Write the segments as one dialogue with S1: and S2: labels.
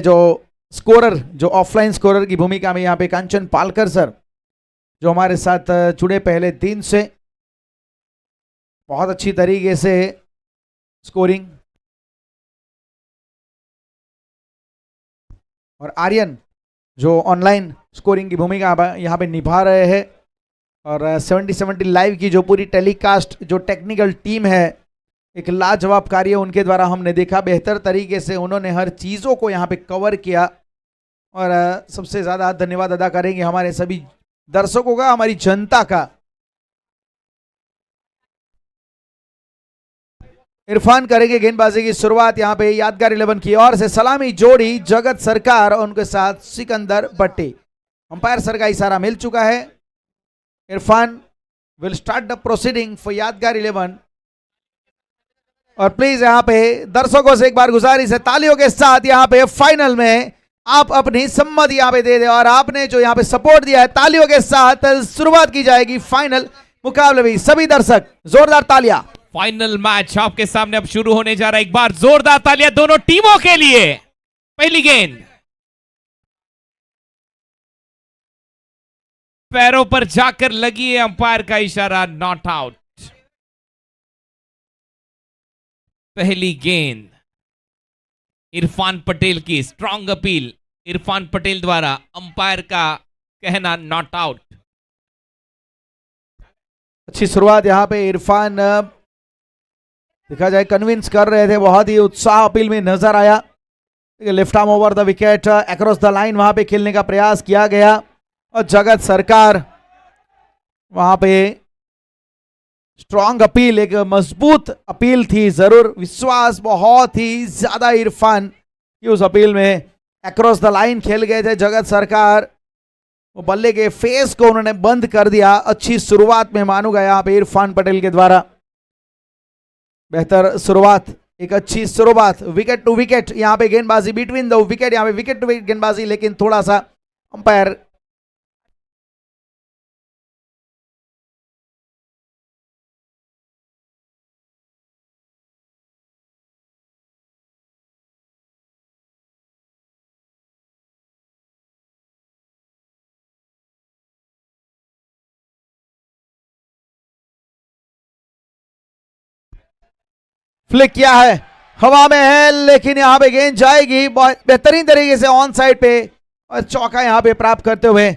S1: जो स्कोरर, जो offline scorer की भूमिका में यहाँ पे कांचन पालकर सर जो हमारे साथ जुड़े पहले दिन से, बहुत अच्छी तरीके से स्कोरिंग, और आर्यन जो ऑनलाइन स्कोरिंग की भूमिका यहाँ पे निभा रहे हैं। और 70-70 लाइव की जो पूरी टेलीकास्ट जो टेक्निकल टीम है, एक लाजवाब कार्य उनके द्वारा हमने देखा। बेहतर तरीके से उन्होंने हर चीज़ों को यहाँ पे कवर किया। और सबसे ज़्यादा धन्यवाद अदा करेंगे हमारे सभी दर्शकों का, हमारी जनता का। इरफान करेंगे गेंदबाजी की शुरुआत यहाँ पे यादगार 11 की ओर से। सलामी जोड़ी जगत सरकार और उनके साथ सिकंदर भट्टी। अंपायर सर का इशारा मिल चुका है। Irfan will start the proceeding for यादगार 11। और प्लीज यहाँ पे दर्शकों से एक बार गुजारिश है, तालियों के साथ यहाँ पे फाइनल में आप अपनी सम्मति यहाँ पे दे दे। और आपने जो यहाँ पे सपोर्ट दिया है, तालियों के साथ शुरुआत की जाएगी फाइनल मुकाबले में। सभी दर्शक जोरदार तालियां।
S2: फाइनल मैच आपके सामने अब शुरू होने जा रहा है। एक बार जोरदार तालियां दोनों टीमों के लिए। पहली गेंद पैरों पर जाकर लगी है, अंपायर का इशारा, नॉट आउट। पहली गेंद इरफान पटेल की स्ट्रॉन्ग अपील, इरफान पटेल द्वारा अंपायर का कहना नॉट आउट।
S1: अच्छी शुरुआत यहाँ पे इरफान देखा जाए कन्विंस कर रहे थे, बहुत ही उत्साह अपील में नजर आया। Left arm over the wicket, across the line वहां पे खेलने का प्रयास किया गया। और जगत सरकार वहां पे स्ट्रॉन्ग अपील, एक मजबूत अपील थी, जरूर विश्वास बहुत ही ज्यादा इरफान की उस अपील में। अक्रॉस द लाइन खेल गए थे जगत सरकार, वो बल्ले के फेस को उन्होंने बंद कर दिया। अच्छी शुरुआत में मानूंगा यहाँ पे इरफान पटेल के द्वारा, बेहतर शुरुआत, एक अच्छी शुरुआत। विकेट टू विकेट यहाँ पे गेंदबाजी, बिटवीन द विकेट, यहाँ पे विकेट टू विकेट गेंदबाजी, लेकिन थोड़ा सा अंपायर फ्लिक किया है, हवा में है, लेकिन यहां पे गेंद जाएगी बेहतरीन तरीके से ऑन साइड पे, और चौका यहां पे प्राप्त करते हुए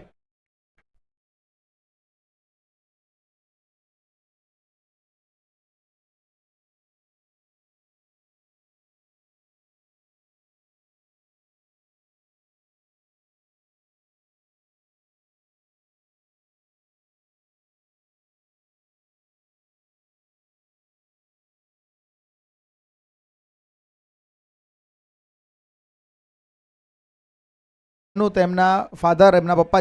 S1: તેમના ફાધર, એમના પપ્પા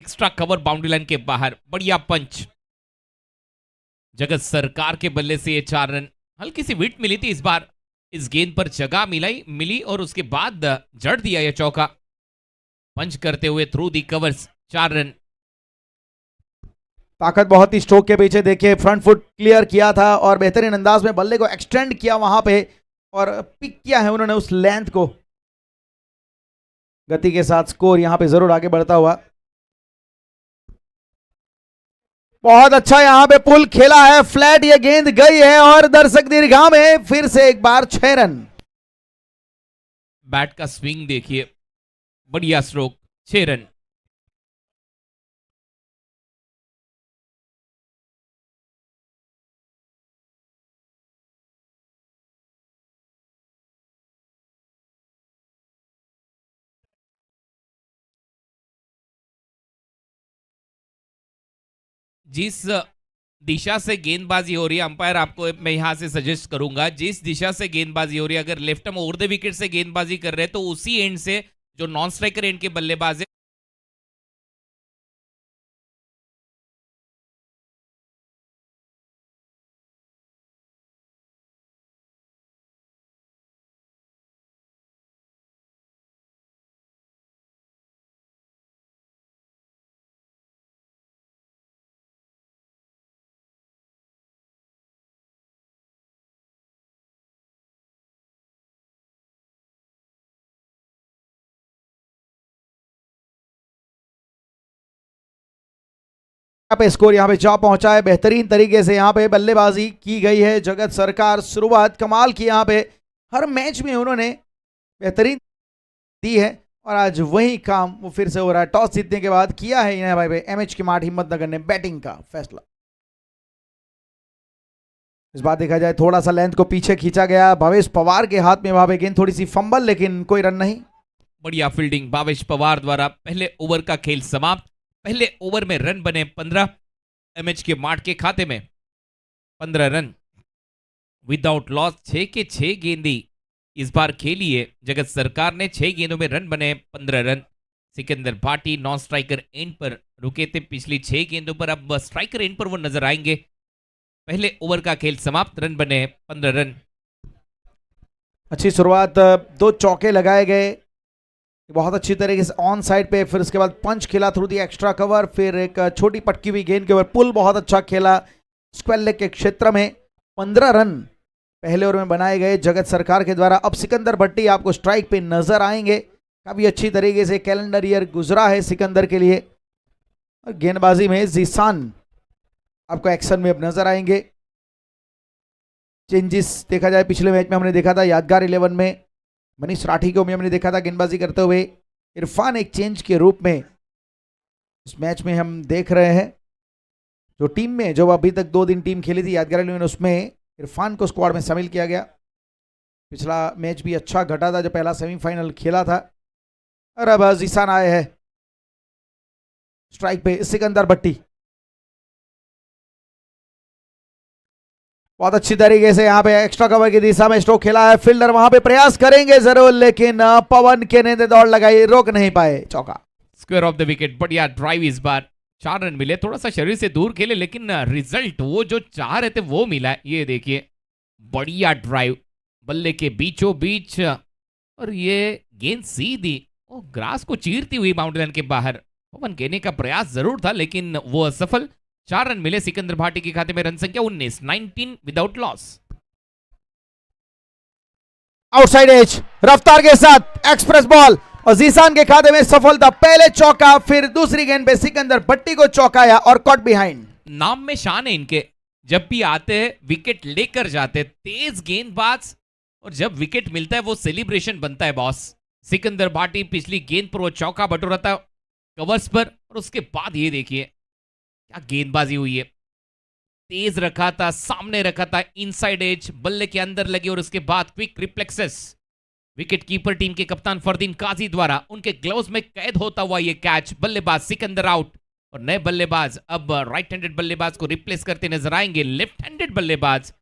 S2: एक्स्ट्रा कवर बाउंड्री लाइन के बाहर, बढ़िया पंच। जगत सरकार के बल्ले से ये 4 रन। हल्की सी विट मिली थी इस बार, इस गेंद पर जगह मिली और उसके बाद जड़ दिया यह चौका। पंच करते हुए थ्रू दी कवर्स, 4 रन।
S1: ताकत बहुत ही स्ट्रोक के पीछे, देखिए फ्रंट फुट क्लियर किया था और बेहतरीन अंदाज में बल्ले को एक्सटेंड किया वहां पे और पिक किया है उन्होंने उस लेंथ को। गति के साथ स्कोर यहां पे जरूर आगे बढ़ता हुआ। बहुत अच्छा यहां पे पुल खेला है, फ्लैट ये गेंद गई है और दर्शक दीर्घा में फिर से एक बार 6 रन।
S2: बैट का स्विंग देखिए, बढ़िया स्ट्रोक, 6 रन। जिस दिशा से गेंदबाजी हो रही है, अंपायर आपको मैं यहां से सजेस्ट करूंगा, जिस दिशा से गेंदबाजी हो रही है, अगर लेफ्ट में ओवर द विकेट से गेंदबाजी कर रहे हैं तो उसी एंड से जो नॉन स्ट्राइकर एंड के बल्लेबाज है
S1: यहाँ पे स्कोर यहाँ पे जा पहुंचा है, बेहतरीन तरीके से यहाँ पे बल्लेबाजी की गई है। जगत सरकार शुरुआत कमाल की, यहाँ पे हर मैच में उन्होंने बेहतरीन दी है और आज वही काम वो फिर से हो रहा है। टॉस जीतने के बाद किया है इन्हें भाई एमएच के माठ हिम्मतनगर ने बैटिंग का फैसला। इस बार देखा जाए थोड़ा सा लेंथ को पीछे खींचा गया, भावेश पवार के हाथ में वहां पे गेंद थोड़ी सी फंबल, लेकिन कोई रन नहीं।
S2: बढ़िया फील्डिंग भावेश पवार द्वारा। पहले ओवर का खेल समाप्त। पहले ओवर में रन बने 15, एमएच के माठ के खाते में 15 रन विदाउट लॉस। 6 के 6 गेंदी इस बार खेली है जगत सरकार ने। 6 गेंदों में रन बने 15 run. Sikandar Bhati non striker end पर रुके थे पिछली 6 गेंदों पर, अब स्ट्राइकर एंड पर वो नजर आएंगे। पहले ओवर का खेल समाप्त, रन बने 15 रन।
S1: अच्छी शुरुआत, 2 चौके लगाए गए बहुत अच्छी तरीके से ऑन साइड पे, फिर उसके बाद पंच खेला थ्रू दी एक्स्ट्रा कवर, फिर एक छोटी पटकी हुई गेंद के ऊपर पुल बहुत अच्छा खेला स्क्वायर लेग के क्षेत्र में। 15 रन पहले ओवर में बनाए गए जगत सरकार के द्वारा। अब सिकंदर भट्टी आपको स्ट्राइक पे नजर आएंगे। काफी अच्छी तरीके से कैलेंडर ईयर गुजरा है सिकंदर के लिए। और गेंदबाजी में जीसान आपको एक्शन में अब नजर आएंगे। चेंजेस देखा जाए, पिछले मैच में हमने देखा था यादगार 11 में मनीष राठी को भी हमने देखा था गेंदबाजी करते हुए। इरफान एक चेंज के रूप में इस मैच में हम देख रहे हैं। जो टीम में जो अभी तक 2 दिन टीम खेली थी यादगार 11 उसमें इरफान को स्क्वाड में शामिल किया गया। पिछला मैच भी अच्छा घटा था जो पहला सेमीफाइनल खेला था। और अब जीसान आए हैं स्ट्राइक पे सिकंदर भट्टी। बहुत अच्छी तरीके से यहाँ पे एक्स्ट्रा कवर की दिशा में स्ट्रोक खेला है। फील्डर वहां पे प्रयास करेंगे जरूर, लेकिन पवन के ने दौड़ लगाई, रोक नहीं पाए, चौका।
S2: स्क्वायर ऑफ द विकेट, बढ़िया ड्राइव। इस बार 4 रन मिले, थोड़ा सा शरीर से दूर खेले लेकिन रिजल्ट वो जो चाह रहे थे वो मिला है। ये देखिए बढ़िया ड्राइव बल्ले के बीचों बीच और ये गेंद सीधी और ग्रास को चीरती हुई बाउंड्री लाइन के बाहर। पवन कहने का प्रयास जरूर था लेकिन वो असफल। 4 रन मिले सिकंदर भाटी के खाते में। रन संख्या 19 विदाउट लॉस।
S1: आउटसाइड एज रफ्तार के साथ एक्सप्रेस बॉल और जीसान के खाते में सफलता। पहले चौका, फिर दूसरी गेंद पे सिकंदर भट्टी को चौकाया और कॉट बिहाइंड।
S2: नाम में शान है इनके, जब भी आते हैं विकेट लेकर जाते, तेज गेंदबाज, और जब विकेट मिलता है वो सेलिब्रेशन बनता है बॉस। सिकंदर भाटी पिछली गेंद पर वो चौका बटोरा था कवर्स पर, और उसके बाद ये देखिए क्या गेंदबाजी हुई है। तेज रखा था, सामने रखा था, इनसाइड एज बल्ले के अंदर लगी और उसके बाद quick reflexes. Wicket keeper team के कप्तान फरदीन काजी द्वारा उनके ग्लव्स में कैद होता हुआ ये कैच। बल्लेबाज सिकंदर आउट और नए बल्लेबाज अब राइट हैंडेड बल्लेबाज को रिप्लेस करते नजर आएंगे। लेफ्ट हैंडेड बल्लेबाज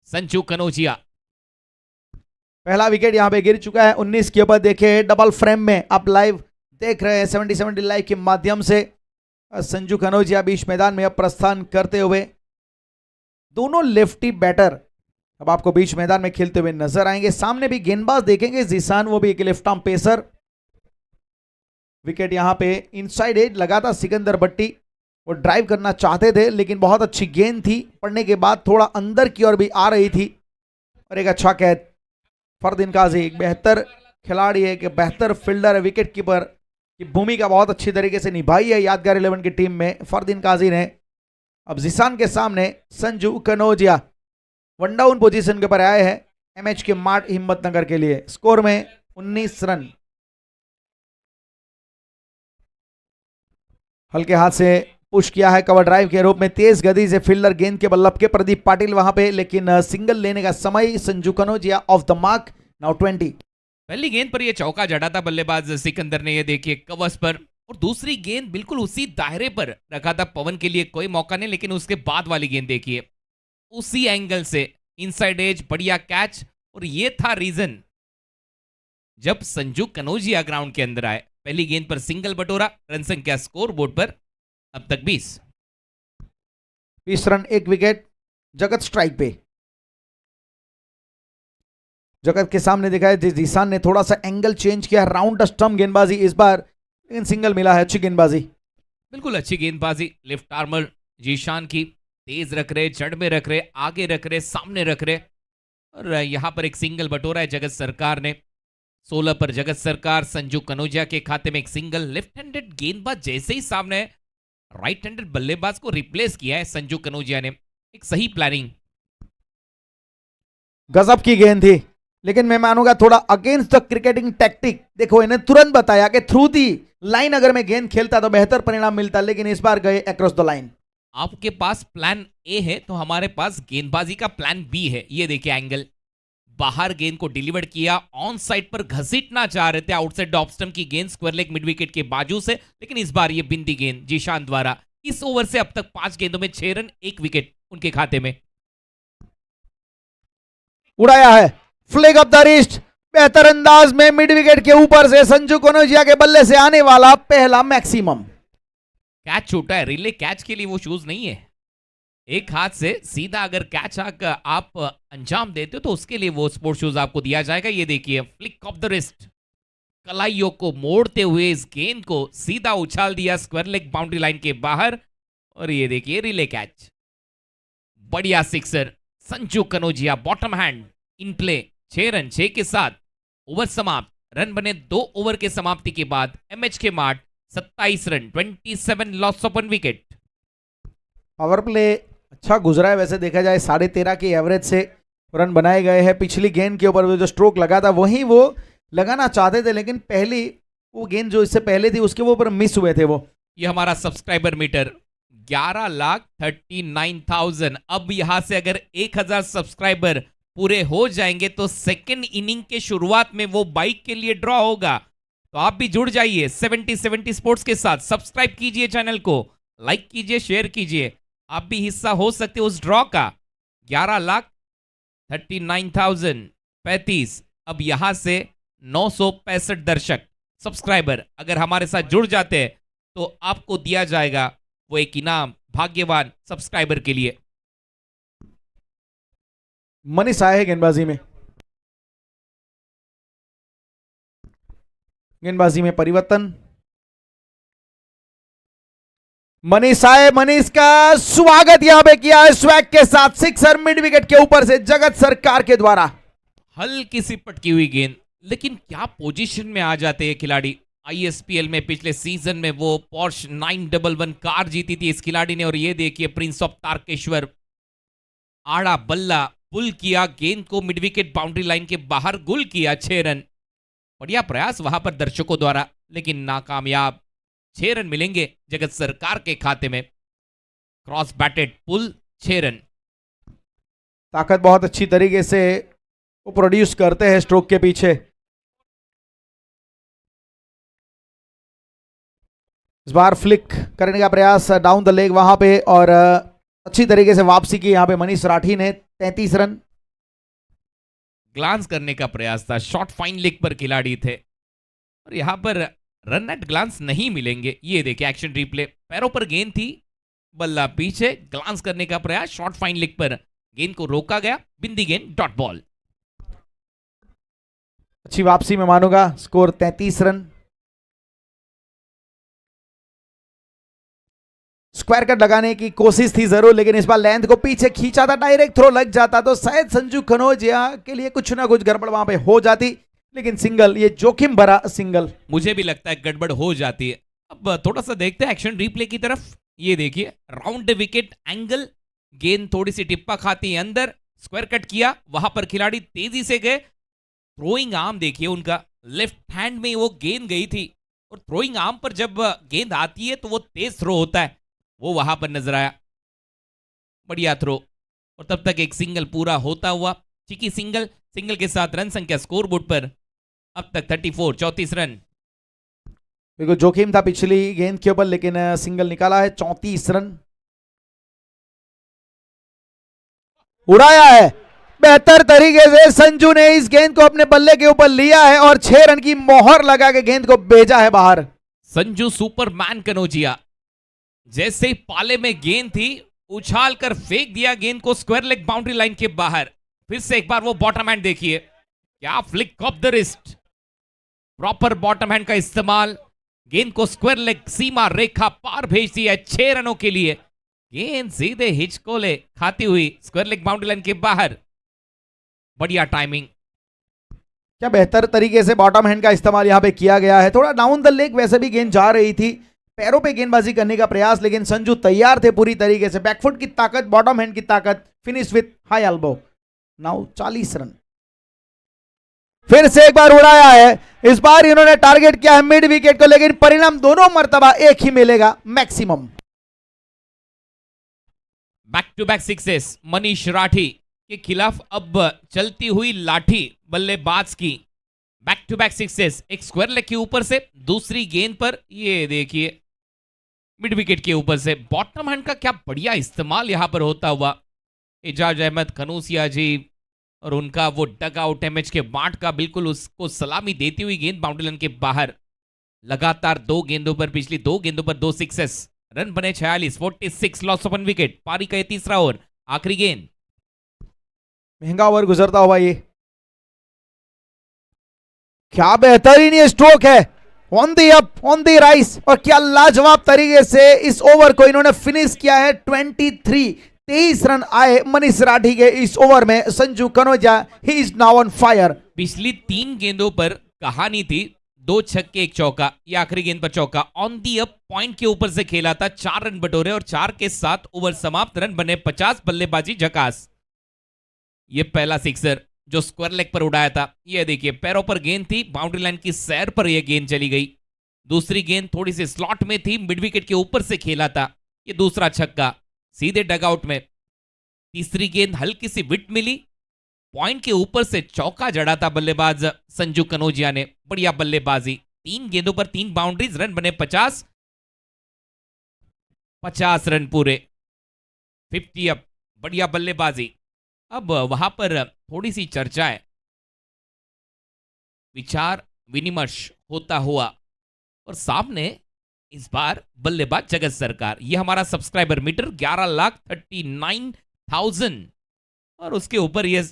S2: संजू कनौजिया।
S1: पहला विकेट यहां पे गिर चुका है 19 के ऊपर। देखिए डबल फ्रेम में आप लाइव देख रहे हैं 70 लाइव के माध्यम से संजू कनौजिया बीच मैदान में अब प्रस्थान करते हुए। दोनों लेफ्टी बैटर अब आपको बीच मैदान में खेलते हुए नजर आएंगे। सामने भी गेंदबाज देखेंगे जीशान, वो भी एक लेफ्ट आर्म पेसर। विकेट यहां पे इनसाइड एज लगा था सिकंदर बट्टी, वो ड्राइव करना चाहते थे लेकिन बहुत अच्छी गेंद थी, पड़ने के बाद थोड़ा अंदर की ओर भी आ रही थी और एक अच्छा कैच। फरदीन काजी एक बेहतर खिलाड़ी है, एक बेहतर फील्डर है, विकेट कीपर की भूमिका बहुत अच्छी तरीके से निभाई है यादगार 11 की टीम में फरदीन काजी ने। अब जीशान के सामने Sanju Kanaujia one down position के पर आए हैं एमएच के मार्ट हिम्मतनगर के लिए। स्कोर में 19 रन। हल्के हाथ से पुश किया है कवर ड्राइव के रूप में, तेज गति से फील्डर गेंद के बल्लभ के प्रदीप पाटिल वहां पे, लेकिन सिंगल लेने का समय Sanju Kanaujia off the mark now 20।
S2: पहली गेंद पर ये चौका जड़ा था बल्लेबाज सिकंदर ने, ये देखिए कवर्स पर, और दूसरी गेंद बिल्कुल उसी दायरे पर रखा था पवन के लिए, कोई मौका नहीं, लेकिन उसके बाद वाली गेंद देखिए उसी एंगल से इनसाइड एज, बढ़िया कैच। और ये था रीजन जब संजू कनौजिया ग्राउंड के अंदर आए। पहली गेंद पर सिंगल बटोरा, रन संख्या स्कोर बोर्ड पर अब तक 20
S1: रन, एक विकेट। जगत स्ट्राइक पे, जगत के सामने दिखा है जीशान ने थोड़ा सा एंगल चेंज किया, राउंड स्टंप गेंदबाजी इस बार, लेकिन सिंगल मिला है। अच्छी गेंदबाजी,
S2: बिल्कुल अच्छी गेंदबाजी लेफ्ट आर्मर जीशान की, तेज रख रहे, जड़ में रख रहे, आगे रख रहे, सामने रख रहे, और यहां पर एक सिंगल बटोरा है जगत सरकार ने। 16 पर जगत सरकार, संजू कनौजिया के खाते में एक सिंगल। लेफ्ट हैंडेड गेंदबाज जैसे ही सामने राइट हैंडेड बल्लेबाज को रिप्लेस किया है संजू कनौजिया ने, एक सही प्लानिंग।
S1: गजब की गेंद थी, लेकिन मैं मानूंगा थोड़ा अगेंस्ट द क्रिकेटिंग टैक्टिक। देखो इन्हें तुरंत बताया कि थ्रू दी लाइन अगर मैं गेंद खेलता तो बेहतर परिणाम मिलता, लेकिन इस बार गए अक्रॉस द लाइन।
S2: आपके पास प्लान ए है तो हमारे पास गेंदबाजी का प्लान बी है। ये देखिए एंगल, बाहर गेंद को डिलीवर किया, ऑन साइड पर घसीटना चाह रहे थे आउटसाइड ऑफ स्टंप की गेंद स्क्वायर लेग मिड विकेट के बाजू से, लेकिन इस बार ये बिंदी गेंद जीशान द्वारा। इस ओवर से अब तक 5 गेंदों में 6 रन, 1 विकेट उनके खाते में।
S1: उड़ाया है फ्लैग ऑफ द रिस्ट, बेहतर अंदाज में मिड विकेट के ऊपर से संजू कनौजिया के बल्ले से आने वाला पहला मैक्सिमम।
S2: कैच छूटा है, रिले कैच के लिए वो शूज नहीं है। एक हाथ से सीधा अगर कैच आप अंजाम देते हो तो उसके लिए वो स्पोर्ट शूज आपको दिया जाएगा। ये देखिए फ्लिक ऑफ द रिस्ट, कलाइयों को मोड़ते हुए इस गेंद को सीधा उछाल दिया स्क्वायर लेग बाउंड्री लाइन के बाहर, और ये देखिए रिले कैच, बढ़िया sixer. Sanju Kanaujia bottom hand in play, 6 run 6 के साथ ओवर समाप्त। रन बने 2 ओवर के समाप्ति के बाद एमएच के mart 27 run, 27 loss of 1 wicket.
S1: Power play अच्छा गुजरा है, वैसे देखा जाए 13.5 के एवरेज से रन बनाए गए हैं। पिछली गेंद के ऊपर जो स्ट्रोक लगा था वही वो लगाना चाहते थे, लेकिन पहली वो गेंद जो इससे पहले थी उसके ऊपर मिस हुए थे वो।
S2: ये हमारा सब्सक्राइबर मीटर 11,39,000। अब यहां से अगर 1000 सब्सक्राइबर पूरे हो जाएंगे तो सेकेंड इनिंग के शुरुआत में वो बाइक के लिए ड्रॉ होगा। तो आप भी जुड़ जाइए 70 स्पोर्ट्स के साथ, सब्सक्राइब कीजिए चैनल को, लाइक कीजिए, शेयर कीजिए, आप भी हिस्सा हो सकते हो उस ड्रॉ का। 11,39,035। अब यहां से 965 दर्शक सब्सक्राइबर अगर हमारे साथ जुड़ जाते हैं तो आपको दिया जाएगा वो एक इनाम भाग्यवान सब्सक्राइबर के लिए।
S1: मनीष आए हैं गेंदबाजी में, गेंदबाजी में परिवर्तन। मनीष आए, मनीष का स्वागत यहां पे किया है स्वैग के साथ, सिक्सर मिड विकेट के ऊपर से जगत सरकार के द्वारा।
S2: हल्की सी पटकी हुई गेंद, लेकिन क्या पोजीशन में आ जाते हैं खिलाड़ी। आईएसपीएल में पिछले सीजन में वो पोर्श 911 कार जीती थी इस खिलाड़ी ने, और ये देखिए प्रिंस ऑफ तारकेश्वर, आड़ा बल्ला पुल किया, गेंद को मिड विकेट बाउंड्री लाइन के बाहर गुल किया, 6 रन। बढ़िया प्रयास वहां पर दर्शकों द्वारा, लेकिन नाकामयाब। 6 रन मिलेंगे जगत सरकार के खाते में। क्रॉस बैटेड पुल, 6 रन।
S1: ताकत बहुत अच्छी तरीके से वो प्रोड्यूस करते हैं स्ट्रोक के पीछे। इस बार फ्लिक करने का प्रयास डाउन द लेग वहां पे, और अच्छी तरीके से वापसी की यहां पे मनीष राठी ने। 33 रन।
S2: ग्लांस करने का प्रयास था, शॉर्ट फाइन लेग पर खिलाड़ी थे, और यहां पर रन एट ग्लांस नहीं मिलेंगे। ये देखिए एक्शन रिप्ले, पैरों पर गेंद थी, बल्ला पीछे, ग्लांस करने का प्रयास, शॉर्ट फाइन लेग पर गेंद को रोका गया, बिंदी गेंद, डॉट बॉल।
S1: अच्छी वापसी में मानूंगा, स्कोर 33 रन। स्क्वायर कट लगाने की कोशिश थी जरूर, लेकिन इस बार लेंथ को पीछे खींचा था, डायरेक्ट थ्रो लग जाता तो शायद संजू कनौजिया के लिए कुछ ना कुछ गड़बड़ वहां पे हो जाती, लेकिन सिंगल, ये जोखिम भरा सिंगल।
S2: मुझे भी लगता है गड़बड़ हो जाती है। अब थोड़ा सा देखते हैं एक्शन रिप्ले की तरफ। ये देखिए राउंड विकेट एंगल, गेंद थोड़ी सी टिप्पा खाती है अंदर, स्क्वायर कट किया, वहां पर खिलाड़ी तेजी से गए, थ्रोइंग आर्म देखिए उनका, लेफ्ट हैंड में वो गेंद गई थी, और थ्रोइंग आर्म पर जब गेंद आती है तो वो तेज थ्रो होता है, वो वहां पर नजर आया, बढ़िया थ्रो। और तब तक एक सिंगल पूरा होता हुआ, चिकी सिंगल, सिंगल के साथ रन संख्या स्कोरबोर्ड पर अब तक 34 रन।
S1: बिल्कुल जोखिम था पिछली गेंद के ऊपर, लेकिन सिंगल निकाला है, 34 रन उड़ाया है। बेहतर तरीके से संजू ने इस गेंद को अपने बल्ले के ऊपर लिया है और 6 रन की मोहर लगा के गेंद को भेजा है बाहर।
S2: संजू सुपरमैन कनौजिया, जैसे ही पाले में गेंद थी, उछाल कर फेंक दिया गेंद को स्क्वायर लेग बाउंड्री लाइन के बाहर। फिर से एक बार वो बॉटम हैंड देखिए, क्या flick of the wrist, proper bottom hand का इस्तेमाल, गेंद को स्क्वायर लेग सीमा रेखा पार भेज दिया 6 रनों के लिए। गेंद सीधे हिचकोले खाती हुई स्क्वायर लेग बाउंड्री लाइन के बाहर, बढ़िया टाइमिंग।
S1: क्या बेहतर तरीके से बॉटम हैंड का इस्तेमाल यहां पे किया गया है। थोड़ा डाउन द लेग वैसे भी गेंद जा रही थी, पैरों पे गेंदबाजी करने का प्रयास, लेकिन संजू तैयार थे पूरी तरीके से, बैकफुट की ताकत, बॉटम हैंड की ताकत, finish with high elbow. Now 40 run. फिर से एक बार उड़ाया है, इस बार इन्होंने टारगेट किया है मिड विकेट को, लेकिन परिणाम दोनों मर्तबा एक ही मिलेगा, maximum.
S2: Back to back sixes Manish Rathi के खिलाफ अब चलती हुई लाठी बल्लेबाज की, बैक टू बैक सिक्सेस, एक स्क्वायर लेग के ऊपर से, दूसरी गेंद पर ये देखिए मिड विकेट के ऊपर से, बॉटम हैंड का क्या बढ़िया इस्तेमाल यहां पर होता हुआ। एजाज अहमद कनौजिया जी और उनका वो डग आउट एमएच के बाट का बिल्कुल उसको सलामी देती हुई गेंद बाउंड्री लाइन के बाहर। लगातार 2 गेंदों पर, पिछली 2 गेंदों पर 2 सिक्सेस, रन बने 46, 46, लॉस ऑफ 1 विकेट। पारी का ये तीसरा ओवर, आखिरी गेंद।
S1: महंगा ओवर गुजरता हुआ ये, क्या बेहतरीन ये स्ट्रोक है, on the up, on the rice, और क्या लाजवाब तरीके से इस ओवर को इन्होंने फिनिश किया है। 23 रन आए मनीष राठी के इस ओवर में। Sanju Kanaujia, he is now on fire.
S2: पिछली 3 गेंदों पर कहानी थी, 2 छक्के 1 चौका, ये आखिरी गेंद पर चौका, ऑन दी अप पॉइंट के ऊपर से खेला था, 4 रन बटोरे और 4 के साथ ओवर समाप्त, रन बने 50, बल्लेबाजी झकास। ये पहला सिक्सर जो स्क्वायर लेग पर उड़ाया था, ये देखिए पैरों पर गेंद थी, बाउंड्री लाइन की सैर पर यह गेंद चली गई। दूसरी गेंद थोड़ी सी स्लॉट में थी, मिड विकेट के ऊपर से खेला था, ये दूसरा छक्का सीधे डगआउट में। तीसरी गेंद हल्की सी विट मिली, पॉइंट के ऊपर से चौका जड़ा था बल्लेबाज संजू कनौजिया ने, बढ़िया बल्लेबाजी। 3 गेंदों पर 3 बाउंड्रीज, रन बने 50 रन पूरे, 50 अप, बढ़िया बल्लेबाजी। अब वहां पर थोड़ी सी चर्चा है, विचार विनिमर्श होता हुआ, और सामने इस बार बल्लेबाज जगत सरकार। ये हमारा सब्सक्राइबर मीटर 11,39,000, और उसके ऊपर ये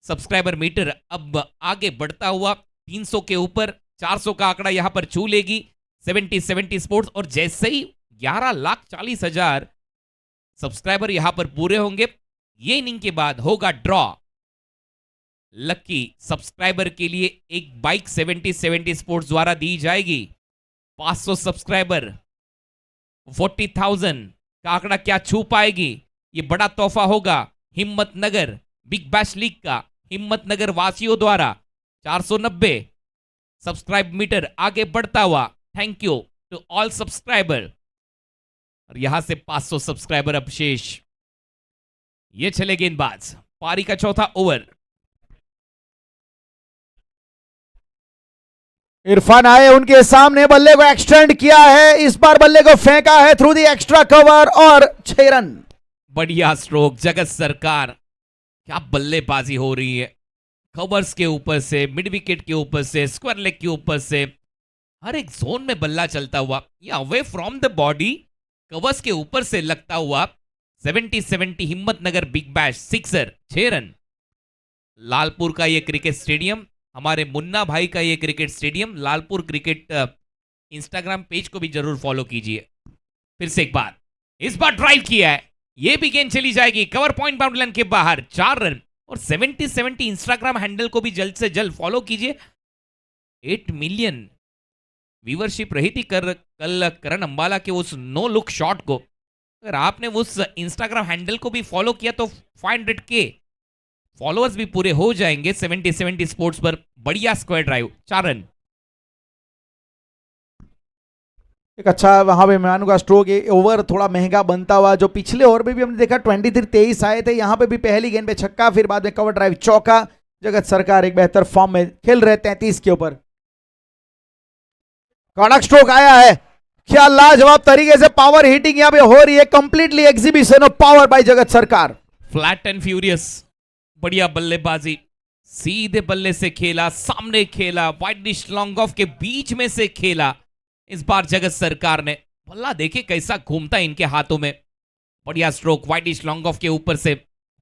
S2: सब्सक्राइबर मीटर अब आगे बढ़ता हुआ 300 के ऊपर, 400 का आंकड़ा यहां पर छू लेगी 70 स्पोर्ट्स। और जैसे ही 11,40,000 सब्सक्राइबर यहां पर पूरे होंगे, ये इनिंग के बाद होगा ड्रॉ। लकी सब्सक्राइबर के लिए एक बाइक 70 स्पोर्ट्स द्वारा दी जाएगी। 500 सब्सक्राइबर 40,000 का आंकड़ा क्या छू पाएगी, ये बड़ा तोहफा होगा हिम्मतनगर बिग बैश लीग का, हिम्मतनगर वासियों द्वारा। 490 सब्सक्राइब मीटर आगे बढ़ता हुआ, thank you to all subscriber. और यहां से 500 सब्सक्राइबर अब शेष। ये चले गेंदबाज, पारी का चौथा ओवर।
S1: इरफान आए उनके सामने, बल्ले को एक्सटेंड किया है, इस बार बल्ले को फेंका है थ्रू दी एक्स्ट्रा कवर, और 6 रन।
S2: बढ़िया स्ट्रोक जगत सरकार, क्या बल्लेबाजी हो रही है, कवर्स के ऊपर से, मिड विकेट के ऊपर से, स्क्वायर लेग के ऊपर से, हर एक जोन में बल्ला चलता हुआ, ये away from the body covers के ऊपर से लगता हुआ 70-70 Himmatnagar big bash sixer 6 run. Lalpur का ये क्रिकेट स्टेडियम, हमारे मुन्ना भाई का ये cricket stadium, Lalpur cricket Instagram page को भी जरूर फॉलो कीजिए। फिर से एक बार, इस बार ड्राइव किया है, ये भी गेंद चली जाएगी कवर पॉइंट बाउंड्री लाइन के बाहर, 4 रन। और 70-70 इंस्टाग्राम हैंडल को भी जल्द से जल्द फॉलो कीजिए। 8 मिलियन व्यूवरशिप रही थी कल करण अंबाला के उस नो लुक शॉट को, अगर आपने उस इंस्टाग्राम हैंडल को भी फॉलो किया तो 500K फॉलोअर्स भी पूरे हो जाएंगे 70-70 स्पोर्ट्स पर। बढ़िया स्क्वायर ड्राइव, 4 रन।
S1: एक अच्छा वहां पे मानू का स्ट्रोक, ओवर थोड़ा महंगा बनता हुआ, जो पिछले ओवर में भी हमने देखा 23-23 आए थे, यहाँ पे भी पहली गेंद पे छक्का, फिर बाद में कवर ड्राइव चौका। जगत सरकार एक बेहतर फॉर्म में खेल रहे 33 के ऊपर। कड़क स्ट्रोक आया है, क्या लाजवाब तरीके से पावर हिटिंग यहाँ पे हो रही है, completely exhibition of power bye जगत सरकार।
S2: फ्लैट एंड फ्यूरियस, बढ़िया बल्लेबाजी, सीधे बल्ले से खेला, सामने खेला, वाइड डिश लॉन्ग ऑफ के बीच में से खेला। इस बार जगत सरकार ने बल्ला देखिए कैसा घूमता है इनके हाथों में, बढ़िया stroke wide dish long off के ऊपर से।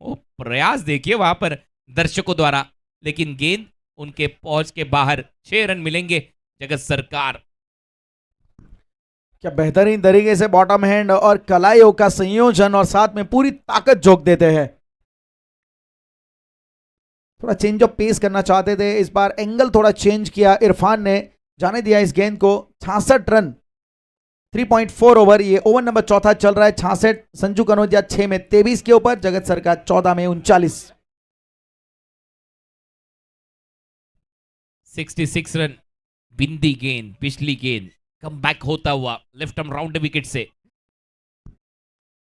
S2: वो प्रयास देखिए वहां पर दर्शकों द्वारा, लेकिन गेंद उनके पहुंच के बाहर। 6 रन मिलेंगे जगत सरकार।
S1: क्या बेहतरीन तरीके से बॉटम हैंड और कलाइयों का संयोजन और साथ में पूरी ताकत झोंक देते हैं। थोड़ा चेंज ऑफ पेस करना चाहते थे, इस बार एंगल थोड़ा चेंज किया इरफान ने, जाने दिया इस गेंद को। 66 रन 3.4 ओवर, ये ओवर नंबर चौथा चल रहा है। 66 संजू कनौजिया 6 में 23 के ऊपर, जगत सरकार 14 में 39।
S2: 66 रन, बिंदी गेंद, पिछली गेंद कम बैक होता हुआ लेफ्ट आर्म राउंड विकेट से।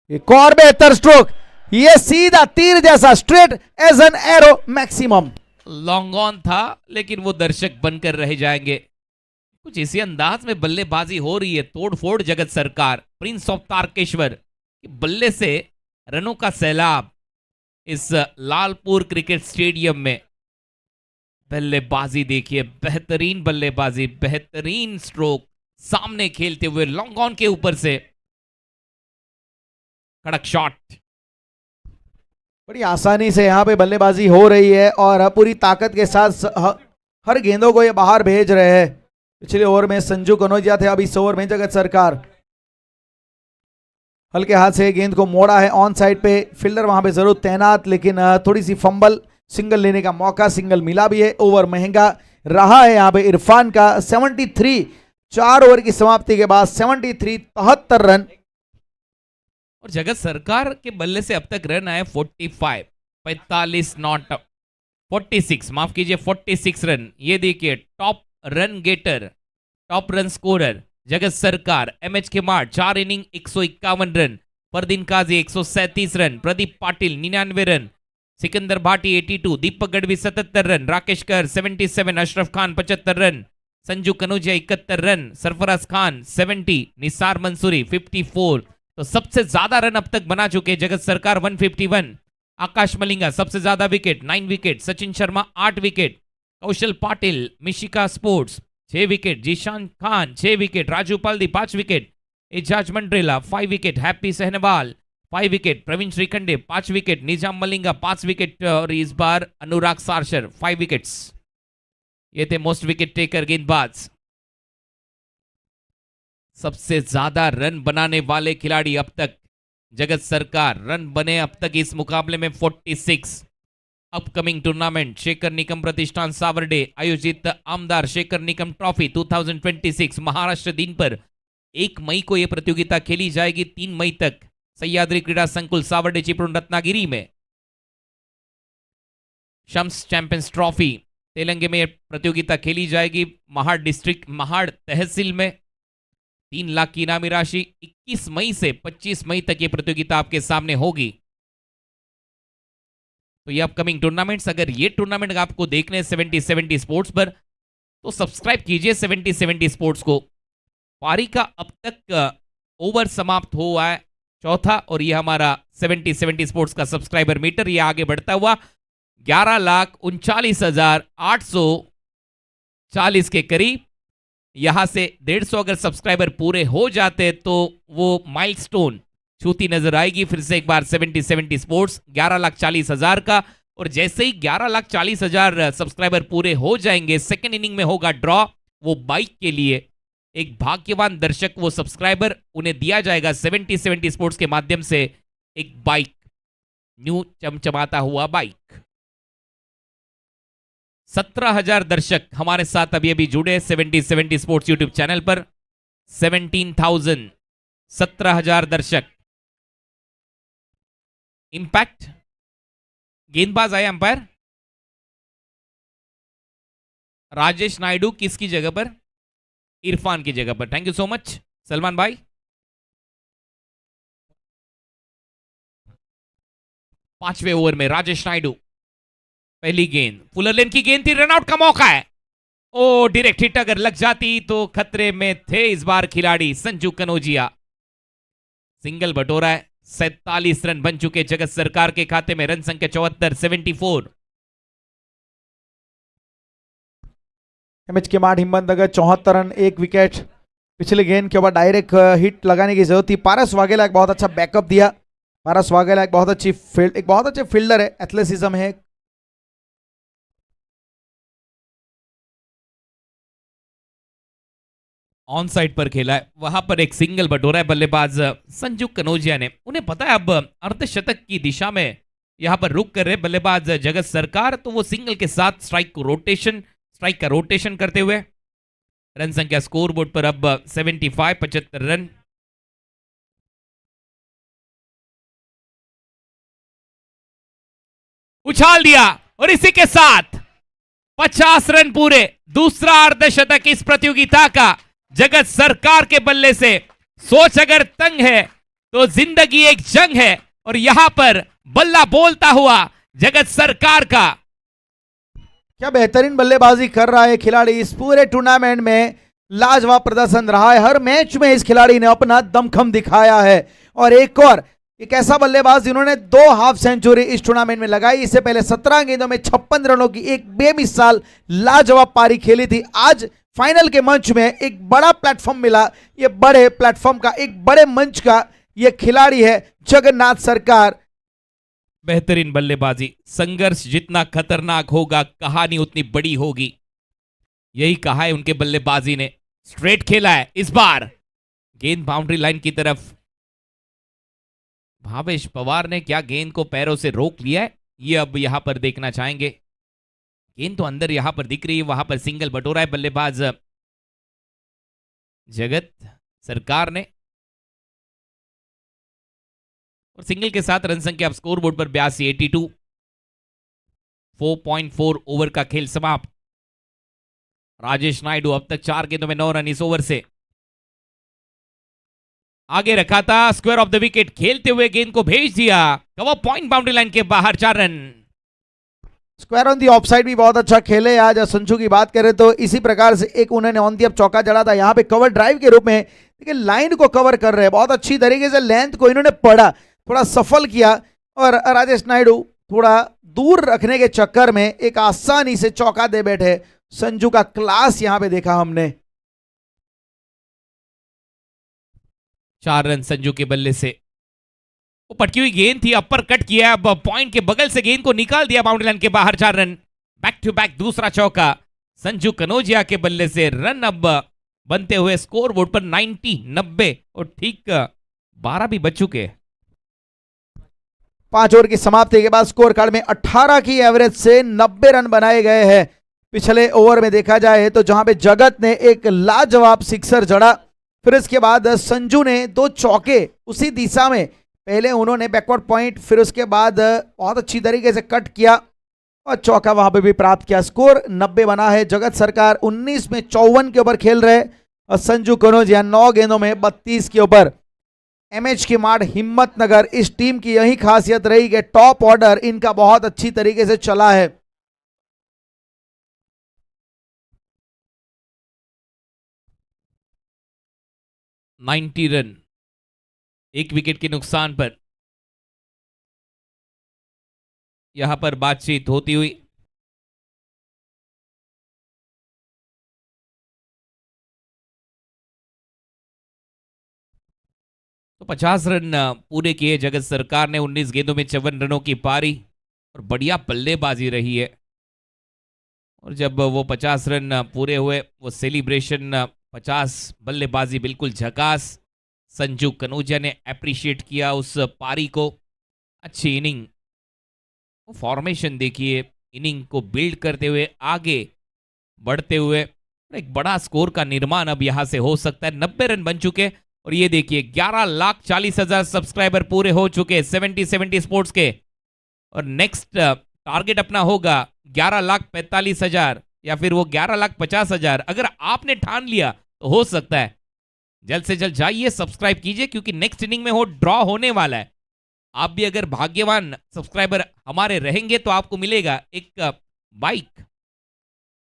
S1: एक और बेहतर स्ट्रोक, ये सीधा तीर जैसा straight as an arrow maximum.
S2: Long on था लेकिन वो दर्शक बनकर रह जाएंगे। कुछ इसी अंदाज में बल्लेबाजी हो रही है, तोड़फोड़ जगत सरकार। प्रिंस ऑफ तारकेश्वर बल्ले से रनों का सैलाब इस लालपुर क्रिकेट स्टेडियम में। बल्लेबाजी देखिए, बेहतरीन बल्लेबाजी, बेहतरीन स्ट्रोक, सामने खेलते हुए लॉन्ग ऑन के ऊपर से कड़क शॉट।
S1: बड़ी आसानी से यहाँ पे बल्लेबाजी हो रही है और पूरी ताकत के साथ हर गेंदों को ये बाहर भेज रहे हैं। पिछले ओवर में संजू कनौजिया थे, अब इस ओवर में जगत सरकार। हल्के हाथ से गेंद को मोड़ा है ऑन साइड पे, फील्डर वहां पे जरूर तैनात, लेकिन थोड़ी सी फंबल, सिंगल लेने का मौका, सिंगल मिला भी है। ओवर महंगा रहा है यहाँ पे इरफान का। 73, 4 ओवर की समाप्ति के बाद 73, 73 रन।
S2: और जगत सरकार के बल्ले से अब तक रन आए 45 नॉट 46, माफ कीजिए 46 रन। ये देखिए top run getter, top run scorer Jagat Sarkar. MH के mart 4 inning 151 run, Pardeen Kazi 137 run, Pradeep Patil 99 run, Sikandar Bhati 82, Deepak Gadhvi 77 run, Rakesh Kar 77, Ashraf Khan 75 run, Sanju Kanaujia 71 run, Sarfaraz Khan 70, Nisar Mansuri 54। तो सबसे ज्यादा रन अब तक बना चुके जगत सरकार 151। आकाश मलिंगा सबसे ज्यादा wicket 9 wicket, Sachin Sharma 8 wicket, Kaushal Patil Mishika sports 6 wicket, Zeeshan Khan 6 wicket, Raju Paldi 5 wicket, Ejaz Mandrela 5 wicket, Happy Sahnewal 5 wicket, Praveen Shrikhande 5 wicket, Nizam Malinga 5 wicket और इस बार अनुराग सारशर 5 विकेट्स। ये थे मोस्ट विकेट टेकर गेंदबाज। सबसे ज्यादा रन बनाने वाले खिलाड़ी अब तक जगत सरकार, रन बने अब तक इस मुकाबले में 46। अपकमिंग टूर्नामेंट शेखर निकम प्रतिष्ठान सावर्डे आयोजित आमदार शेखर निकम ट्रॉफी 2026 महाराष्ट्र दिन पर 1 मई को यह प्रतियोगिता खेली जाएगी, 3 मई तक सह्याद्री क्रीडा संकुल सावर्डे चिपळूण रत्नागिरी में। शम्स चैंपियंस ट्रॉफी तेलंगे में प्रतियोगिता खेली जाएगी, महाड़ डिस्ट्रिक्ट महाड़ तहसील में। 3 लाख की इनामी राशि। 21 मई से 25 मई तक ये प्रतियोगिता आपके सामने होगी। तो ये अपकमिंग टूर्नामेंट्स, अगर ये टूर्नामेंट आपको देखने 70-70 स्पोर्ट्स पर तो सब्सक्राइब कीजिए 70-70 स्पोर्ट्स को। पारी का अब तक ओवर समाप्त हुआ है 4था और ये हमारा 70-70 स्पोर्ट्स का सब्सक्राइबर मीटर ये आगे बढ़ता हुआ 11,39,840 के करीब यहां से 150 अगर सब्सक्राइबर पूरे हो जाते तो वो माइलस्टोन छूती नजर आएगी। फिर से एक बार 70 स्पोर्ट्स 11,40,000 का, और जैसे ही 11,40,000 सब्सक्राइबर पूरे हो जाएंगे सेकेंड इनिंग में होगा ड्रॉ। वो बाइक के लिए एक भाग्यवान दर्शक, वो सब्सक्राइबर, उन्हें दिया जाएगा 70 स्पोर्ट्स के माध्यम से एक बाइक, न्यू चमचमाता हुआ बाइक। 17,000 दर्शक हमारे साथ अभी अभी जुड़े 70 स्पोर्ट्स यूट्यूब चैनल पर। 17,000, 17,000 दर्शक। इंपैक्ट गेंदबाज आए अंपायर राजेश नायडू, किसकी जगह पर? इरफान की जगह पर। Thank you so much Salman भाई। पांचवें ओवर में राजेश नायडू, पहली गेंद फुलर लेन की गेंद थी, रनआउट का मौका है। ओ डायरेक्ट हिट अगर लग जाती तो खतरे में थे इस बार खिलाड़ी संजू कनौजिया। सिंगल बटोरा है, 47 रन बन चुके जगत सरकार के खाते में, रन संख्या 74, 74।
S1: एमएच के माठ हिम्मतनगर 74 रन, 1 विकेट। पिछले गेंद के ऊपर डायरेक्ट हिट लगाने की जरूरत थी। पारस वाघेला एक बहुत अच्छा बैकअप दिया। पारस वाघेला एक बहुत अच्छे फील्डर है, एथलेटिज्म है।
S2: ऑन साइड पर खेला है, वहां पर एक सिंगल बटोरा है बल्लेबाज संजू कनौजिया ने। उन्हें पता है अब अर्धशतक की दिशा में यहां पर रुक कर रहे बल्लेबाज जगत सरकार, तो वो सिंगल के साथ स्ट्राइक का रोटेशन करते हुए रन संख्या स्कोर बोर्ड पर अब 75, 75 रन। उछाल दिया और इसी के साथ 50 रन पूरे। दूसरा अर्धशतक इस प्रतियोगिता का जगत सरकार के बल्ले से। सोच अगर तंग है तो जिंदगी एक जंग है, और यहां पर बल्ला बोलता हुआ जगत सरकार का।
S1: क्या बेहतरीन बल्लेबाजी कर रहा है खिलाड़ी। इस पूरे टूर्नामेंट में लाजवाब प्रदर्शन रहा है। हर मैच में इस खिलाड़ी ने अपना दमखम दिखाया है। और एक ऐसा बल्लेबाज जिन्होंने 2 हाफ सेंचुरी इस टूर्नामेंट में लगाई। इससे पहले 17 गेंदों में 56 रनों की एक बेमिसाल लाजवाब पारी खेली थी। आज फाइनल के मंच में एक बड़ा प्लेटफॉर्म मिला। ये बड़े प्लेटफॉर्म का, एक बड़े मंच का ये खिलाड़ी है जगन्नाथ सरकार।
S2: बेहतरीन बल्लेबाजी। संघर्ष जितना खतरनाक होगा कहानी उतनी बड़ी होगी, यही कहा है उनके बल्लेबाजी ने। स्ट्रेट खेला है इस बार, गेंद बाउंड्री लाइन की तरफ। भावेश पवार ने क्या गेंद को पैरों से रोक लिया है, ये अब यहां पर देखना चाहेंगे। गेंद तो अंदर यहां पर दिख रही है, वहां पर सिंगल बटोरा है बल्लेबाज जगत सरकार ने, और सिंगल के साथ रन संख्या अब स्कोर बोर्ड पर 82, 82। 4.4 ओवर का खेल समाप्त। राजेश नायडू अब तक 4 गेंदों में 9 रन इस ओवर से। आगे रखा था, स्क्वायर ऑफ द विकेट खेलते हुए गेंद को भेज दिया कवर पॉइंट, बाउंड्री लाइन के बाहर, 4 run.
S1: Square on the of side भी बहुत अच्छा खेले। आज संजू की बात करें तो इसी प्रकार से एक उन्होंने ऑन दी अब चौका जड़ा था, यहाँ पे कवर ड्राइव के रूप में। देखिए लाइन को कवर कर रहे हैं बहुत अच्छी तरीके से, लेंथ को इन्होंने पढ़ा, थोड़ा सफल किया, और राजेश नायडू थोड़ा दूर रखने के चक्कर में एक आसानी से चौका दे बैठे। संजू का क्लास यहां पे देखा हमने।
S2: 4 रन संजू के बल्ले से। वो पटकी हुई गेंद थी, अपर कट किया, अब पॉइंट के बगल से गेंद को निकाल दिया बाउंड्री लाइन के बाहर, 4 रन। बैक टू बैक दूसरा चौका संजू कनौजिया के बल्ले से। रन अब बनते हुए स्कोर बोर्ड पर 90, 90 और ठीक 12 भी बच चुके।
S1: 5 ओवर की समाप्ति के बाद स्कोर कार्ड में 18 की एवरेज से 90 रन बनाए गए हैं। पिछले ओवर में देखा जाए तो जहां पे जगत ने एक लाजवाब सिक्सर जड़ा, फिर इसके बाद संजू ने 2 चौके उसी दिशा में, पहले उन्होंने बैकवर्ड पॉइंट, फिर उसके बाद बहुत अच्छी तरीके से कट किया और चौका वहां पे भी प्राप्त किया। स्कोर 90 बना है। जगत सरकार 19 में 54 के ऊपर खेल रहे और संजू कनौजिया 9 गेंदों में 32 के ऊपर। एमएच की माठ हिम्मतनगर, इस टीम की यही खासियत रही कि टॉप ऑर्डर इनका बहुत अच्छी तरीके से चला है।
S2: नाइन्टी रन 1 विकेट के नुकसान पर यहां पर बातचीत होती हुई। 50 रन पूरे किए जगत सरकार ने 19 गेंदों में 54 रनों की पारी और बढ़िया बल्लेबाजी रही है। और जब वो 50 रन पूरे हुए वो सेलिब्रेशन 50 बल्लेबाजी बिल्कुल झकास। संजू कनौजिया ने अप्रिशिएट किया उस पारी को। अच्छी इनिंग, वो फॉर्मेशन देखिए, इनिंग को बिल्ड करते हुए आगे बढ़ते हुए एक बड़ा स्कोर का निर्माण अब यहां से हो सकता है। 90 रन बन चुके और ये देखिए 11,40,000 सब्सक्राइबर पूरे हो चुके 70 स्पोर्ट्स के। और नेक्स्ट टारगेट अपना होगा 11,45,000 या फिर वो 11,50,000। अगर आपने ठान लिया तो हो सकता है जल्द से जल्द जाइए सब्सक्राइब कीजिए, क्योंकि नेक्स्ट इनिंग में वो ड्रॉ होने वाला है। आप भी अगर भाग्यवान सब्सक्राइबर हमारे रहेंगे तो आपको मिलेगा एक बाइक,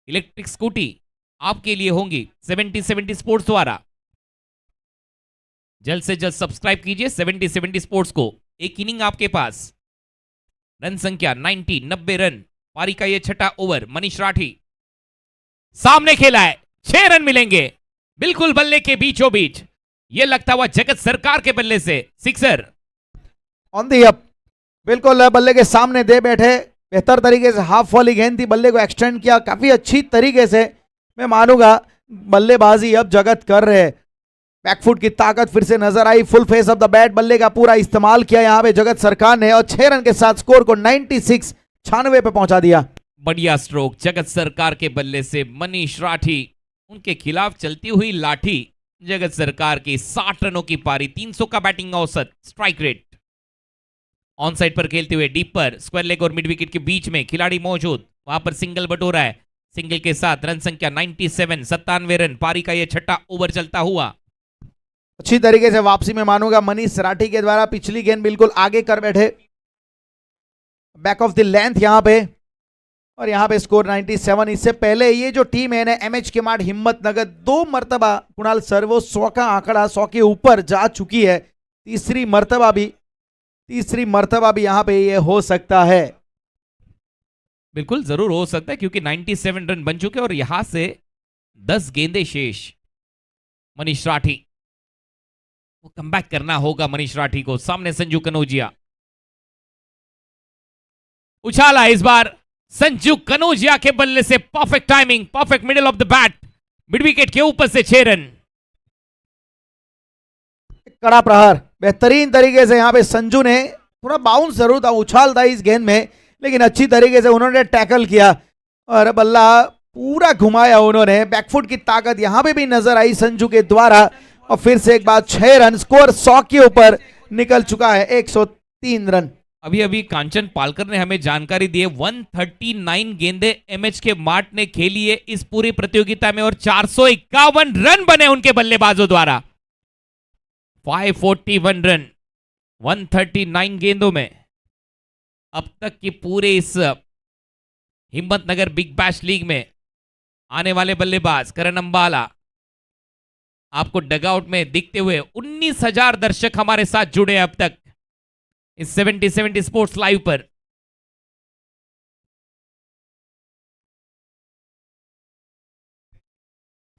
S2: इलेक्ट्रिक स्कूटी आपके लिए होंगी 70 स्पोर्ट्स द्वारा। जल्द से जल्द सब्सक्राइब कीजिए 70 स्पोर्ट्स को। एक इनिंग आपके पास, रन संख्या 90 रन, पारी का ये छठा ओवर। मनीष राठी सामने खेला है, 6 रन मिलेंगे बिल्कुल बल्ले के बीचों बीच। ये लगता हुआ जगत सरकार के बल्ले से सिक्सर
S1: ऑन दी अप, बिल्कुल बल्ले के सामने दे बैठे। बेहतर तरीके से हाफ वाली गेंद थी, बल्ले को एक्सटेंड किया काफी अच्छी तरीके से। मैं मानूंगा बल्लेबाजी अब जगत कर रहे हैं। बैकफुट की ताकत फिर से नजर आई, full face of the bat बल्ले का पूरा इस्तेमाल किया यहां पे जगत सरकार ने और 6 रन के साथ स्कोर को 96 पे पहुंचा दिया।
S2: बढ़िया स्ट्रोक जगत सरकार के बल्ले से मनीष राठी। उनके खिलाफ चलती हुई लाठी जगत सरकार की 60 रनों की पारी, 300 का बैटिंग औसत, स्ट्राइक रेट। ऑन साइड पर खेलते हुए डीप पर स्क्वायर लेग और मिड विकेट के बीच में खिलाड़ी मौजूद, वहां पर सिंगल बटोरा है। सिंगल के साथ रन संख्या 97 रन, पारी का यह छठा ओवर चलता हुआ।
S1: अच्छी तरीके से वापसी में मानूंगा मनीष राठी के द्वारा। पिछली गेंद बिल्कुल आगे कर बैठे, बैक ऑफ द लेंथ यहां पे, और यहां पे स्कोर 97। इससे पहले ये जो टीम है ना एमएच के मार्ट हिम्मतनगर, 2 मर्तबा कुणाल सर वो 100 का आंकड़ा 100 के ऊपर जा चुकी है। तीसरी मर्तबा भी यहां पे ये हो सकता है।
S2: बिल्कुल जरूर हो सकता है, क्योंकि 97 रन बन चुके और यहां से 10 गेंदे शेष। मनीष राठी, वो कमबैक करना होगा मनीष राठी को। सामने संजू कनौजिया, उछाला इस बार संजू कनौजिया के बल्ले से। Perfect timing, perfect middle of the bat, mid wicket के ऊपर से 6 रन।
S1: कड़ा प्रहार बेहतरीन तरीके से यहां पे संजू ने, थोड़ा बाउंस जरूर था, उछाल था इस गेंद में, लेकिन अच्छी तरीके से उन्होंने टैकल किया और बल्ला पूरा घुमाया उन्होंने। बैकफुट की ताकत यहां पे भी नजर आई संजू के द्वारा। और फिर से एक बार 6 रन, स्कोर 100 के ऊपर निकल चुका है, 103 रन।
S2: अभी अभी कांचन पालकर ने हमें जानकारी दी है 139 गेंदे एमएच के मार्ट ने खेली है इस पूरी प्रतियोगिता में और 451 रन बने उनके बल्लेबाजों द्वारा। 541 रन 139 गेंदों में। अब तक की पूरे इस हिम्मतनगर बिग बैश लीग में आने वाले बल्लेबाज करण अंबाला आपको डगआउट में दिखते हुए 19,000 दर्शक हमारे साथ जुड़े अब तक इस 70 स्पोर्ट्स लाइव पर।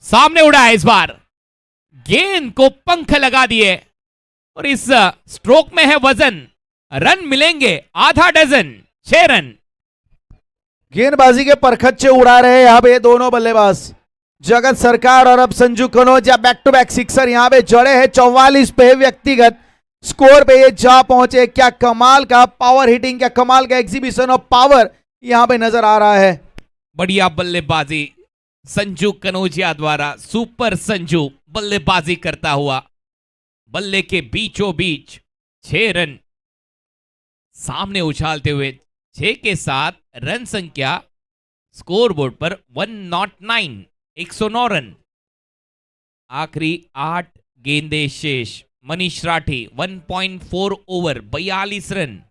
S2: सामने उड़ा है इस बार, गेंद को पंख लगा दिए और इस स्ट्रोक में है वजन। रन मिलेंगे आधा डजन, 6 रन।
S1: गेंदबाजी के परखच्चे उड़ा रहे हैं यहाँ पे दोनों बल्लेबाज, जगत सरकार और अब Sanju Kanaujia. Back to back sixer यहाँ पे जड़े हैं। 44 पे व्यक्तिगत स्कोर पे ये जा पहुंचे। क्या कमाल का पावर हिटिंग, क्या कमाल का एग्जीबिशन ऑफ पावर यहाँ पे नजर आ रहा है।
S2: बढ़िया बल्लेबाजी संजू कनौजिया द्वारा। सुपर संजू बल्लेबाजी करता हुआ बल्ले के बीचों बीच 6 रन सामने उछालते हुए। 6 के साथ रन संख्या स्कोरबोर्ड पर 109, 109 रन। आखिरी 8 गेंदे शेष। मनीष राठी 1.4 ओवर 42 रन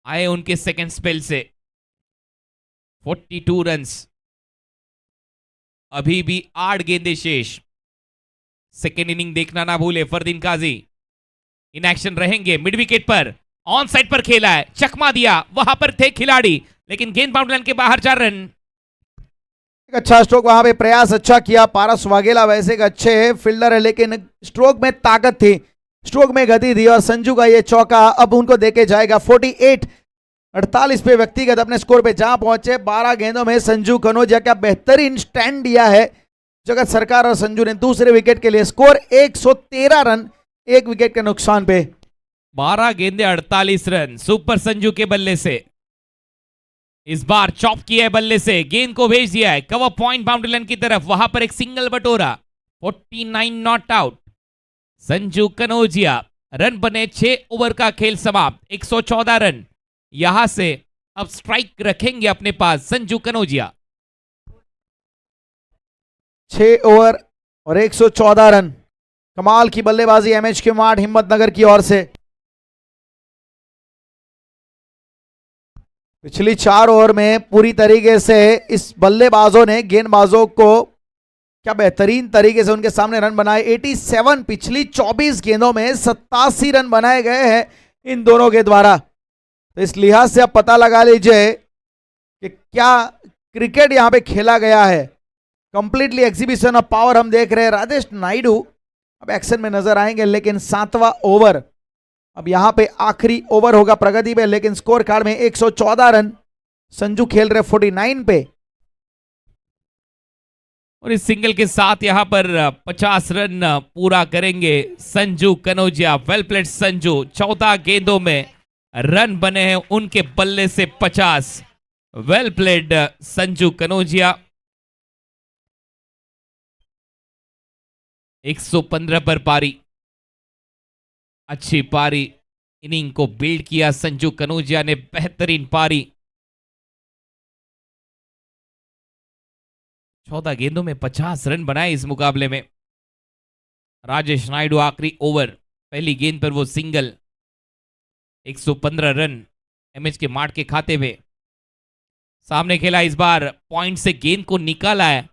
S2: आए उनके सेकंड स्पेल से। 42 रन्स, अभी भी 8 गेंदे शेष। सेकेंड इनिंग देखना ना भूले। फरदीन काजी इन एक्शन रहेंगे मिड विकेट पर, ऑन साइड पर खेला है, चकमा दिया, वहां पर थे खिलाड़ी लेकिन गेंद बाउंड्री लाइन के बाहर 4 रन।
S1: एक अच्छा स्ट्रोक वहां पे, प्रयास अच्छा किया पारस वाघेला, वैसे एक अच्छे फील्डर है लेकिन स्ट्रोक में ताकत थी, स्ट्रोक में गति थी और संजू का ये चौका अब उनको देके जाएगा 48 पे व्यक्तिगत अपने स्कोर पे जहां पहुंचे। 12 गेंदों में संजू कनौजिया का बेहतरीन स्टैंड दिया है जगत सरकार और संजू ने दूसरे विकेट के लिए। स्कोर 113 रन, एक विकेट के नुकसान पे।
S2: 12 गेंदे 48 रन सुपर संजू के बल्ले से। इस बार चॉप किया है बल्ले से, गेंद को भेज दिया है कवर पॉइंट बाउंड्री लाइन की तरफ, वहां पर एक सिंगल बटोरा। 49 not out. Sanju Kanaujia, run बने 6 ओवर का खेल समाप्त, 114 रन। यहां से अब स्ट्राइक रखेंगे अपने पास संजू कनौजिया।
S1: 6 ओवर और 114 रन, कमाल की बल्लेबाजी एमएच के मार्ट हिम्मतनगर की ओर से। पिछली 4 ओवर में पूरी तरीके से इस बल्लेबाजों ने गेंदबाजों को क्या बेहतरीन तरीके से उनके सामने रन बनाए। 87 पिछली 24 गेंदों में 87 रन बनाए गए हैं इन दोनों के द्वारा। तो इस लिहाज से आप पता लगा लीजिए कि क्या क्रिकेट यहां पे खेला गया है। कंप्लीटली एग्जीबिशन ऑफ पावर हम देख रहे हैं। राजेश नायडू अब एक्शन में नजर आएंगे, लेकिन 7वां ओवर अब यहां पे आखिरी ओवर होगा प्रगति पे, लेकिन स्कोर कार्ड में 114 रन। संजू खेल रहे 49 पे
S2: और इस सिंगल के साथ यहां पर 50 रन पूरा करेंगे संजू कनौजिया। वेल प्लेड संजू, 14 गेंदों में रन बने हैं उनके बल्ले से 50। Well played Sanju Kanaujia. 115 पर पारी, अच्छी पारी, इनिंग को बिल्ड किया संजू कनौजिया ने, बेहतरीन पारी। 14 गेंदों में 50 रन बनाए इस मुकाबले में। राजेश नायडू आखिरी ओवर, पहली गेंद पर वो सिंगल, 115 रन एमएच के मार्ट के खाते में। सामने खेला इस बार, पॉइंट से गेंद को निकाला है,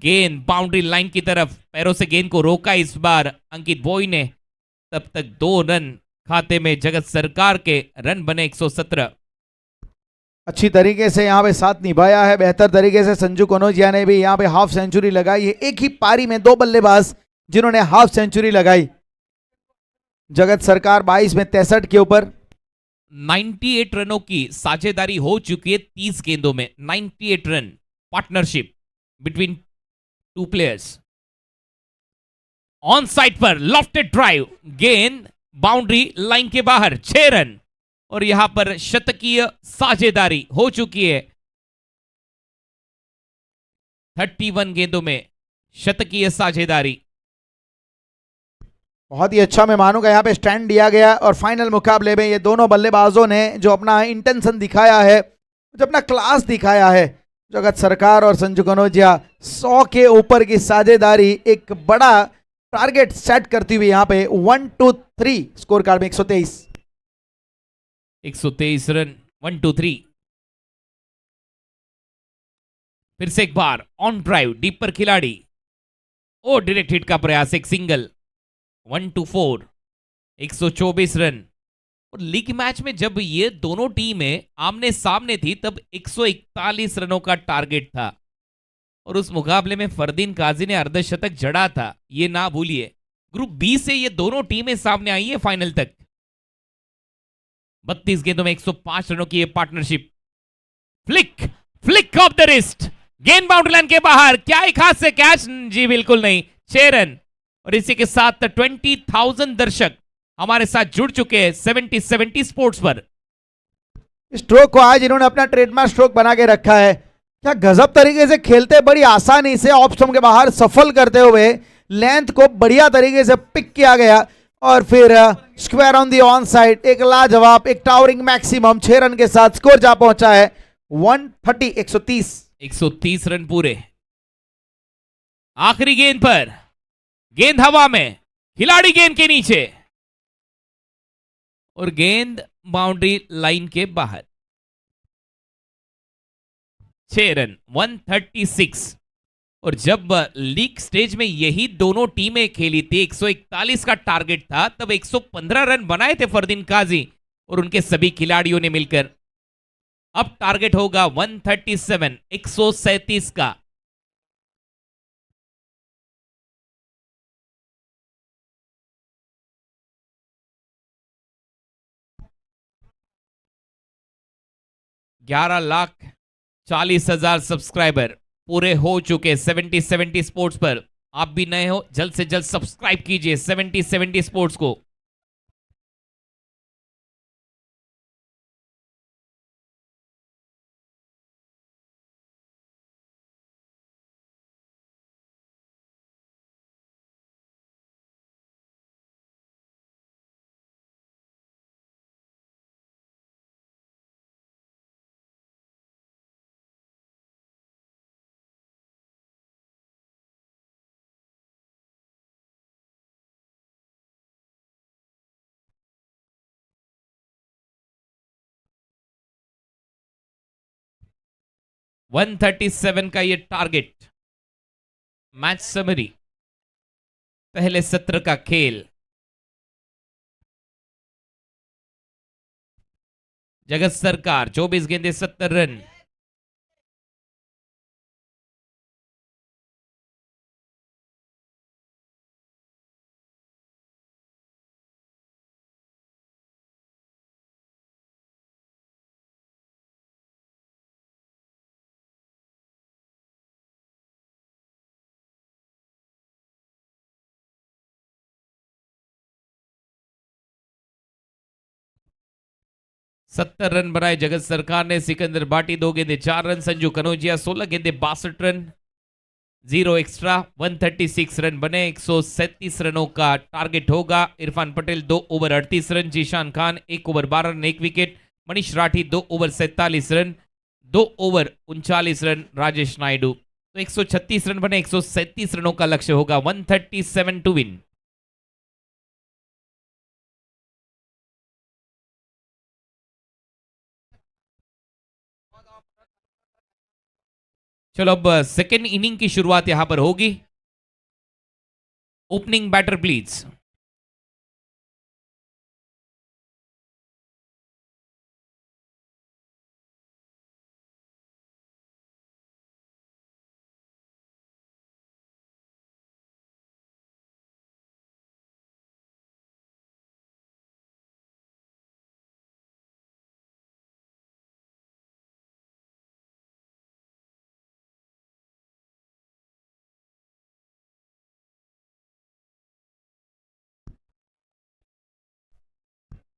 S2: गेंद बाउंड्री लाइन की तरफ, पैरों से गेंद को रोका इस बार अंकित बॉय ने। तब तक 2 रन खाते में जगत सरकार के, रन बने 117।
S1: अच्छी तरीके से यहां पे साथ निभाया है, बेहतर तरीके से संजू कनौजिया ने भी यहां पे हाफ सेंचुरी लगाई है। एक ही पारी में 2 बल्लेबाज जिन्होंने हाफ सेंचुरी लगाई। जगत सरकार 22 में 63 के ऊपर।
S2: 98 रनों की साझेदारी हो चुकी है 30 गेंदों में। 98 run partnership between 2 players. On side पर लॉफ्टेड ड्राइव, गेंद बाउंड्री लाइन के बाहर, 6 रन। और यहां पर शतकीय साझेदारी हो चुकी है। 31 गेंदों में शतकीय साझेदारी।
S1: बहुत ही अच्छा मैं मानूंगा यहाँ पे स्टैंड दिया गया और फाइनल मुकाबले में ये दोनों बल्लेबाजों ने जो अपना इंटेंशन दिखाया है, जो अपना क्लास दिखाया है, जगत सरकार और संजू कनौजिया 100 के ऊपर की साझेदारी, एक बड़ा टारगेट सेट करती हुई यहाँ पे 1-2-3 स्कोर कार्ड में 123
S2: रन, 1-2-3। फिर से एक बार ऑन ड्राइव, डीप पर खिलाड़ी, ओ डायरेक्ट हिट का प्रयास, एक सिंगल, 1-4, 124 रन। और लीग मैच में जब ये दोनों टीमें आमने सामने थी तब 141 रनों का टारगेट था और उस मुकाबले में फरदीन काजी ने अर्धशतक जड़ा था, ये ना भूलिए। ग्रुप बी से ये दोनों टीमें सामने आई है फाइनल तक। 32 गेंदों में 105 रनों की ये partnership. Flick of the wrist, गेंद बाउंड्री लाइन के बाहर, क्या एक हाथ से कैच? जी बिल्कुल नहीं, 6 रन। और इसी के साथ 20,000 दर्शक हमारे साथ जुड़ चुके हैं 70 स्पोर्ट्स पर।
S1: स्ट्रोक को आज इन्होंने अपना ट्रेडमार्क स्ट्रोक बना के रखा है। क्या गजब तरीके से खेलते, बड़ी आसानी से ऑफ स्टंप के बाहर सफल करते हुए लेंथ को बढ़िया तरीके से पिक किया गया और फिर square on the on side, एक लाजवाब, एक टावरिंग मैक्सिमम 6 रन के साथ स्कोर जा पहुंचा है 130
S2: रन पूरे। आखिरी गेंद पर, गेंद हवा में, खिलाड़ी गेंद के नीचे और गेंद बाउंड्री लाइन के बाहर, 6 रन, 136। और जब लीग स्टेज में यही दोनों टीमें खेली थी, 141 का टारगेट था, तब 115 रन बनाए थे फरदीन काजी और उनके सभी खिलाड़ियों ने मिलकर। अब टारगेट होगा 137, 137 का। 11,40,000 सब्सक्राइबर पूरे हो चुके 70-70 स्पोर्ट्स पर। आप भी नए हो, जल्द से जल्द सब्सक्राइब कीजिए 70-70 स्पोर्ट्स को। वन 137 का ये टारगेट। मैच समरी, पहले सत्र का खेल। जगत सरकार 24 गेंदे 70 रन। सत्तर रन बनाए जगत सरकार ने। सिकंदर बाटी 2 गेंदे 4 रन। संजू कनौजिया 16 गेंदे 62 रन, 0 एक्स्ट्रा। 136 रन बने। 137 रनों का टारगेट होगा। Irfan Patel 2 over 38 run. Zeeshan Khan 1 over 12 run 1 wicket. Manish Rathi 2 over 47 run 2 over 39 run. Rajesh Naidu. तो 136 रन बने। 137 रनों का लक्ष्य होगा। 137 टू विन। चलो अब सेकेंड इनिंग की शुरुआत यहां पर होगी। Opening batter please.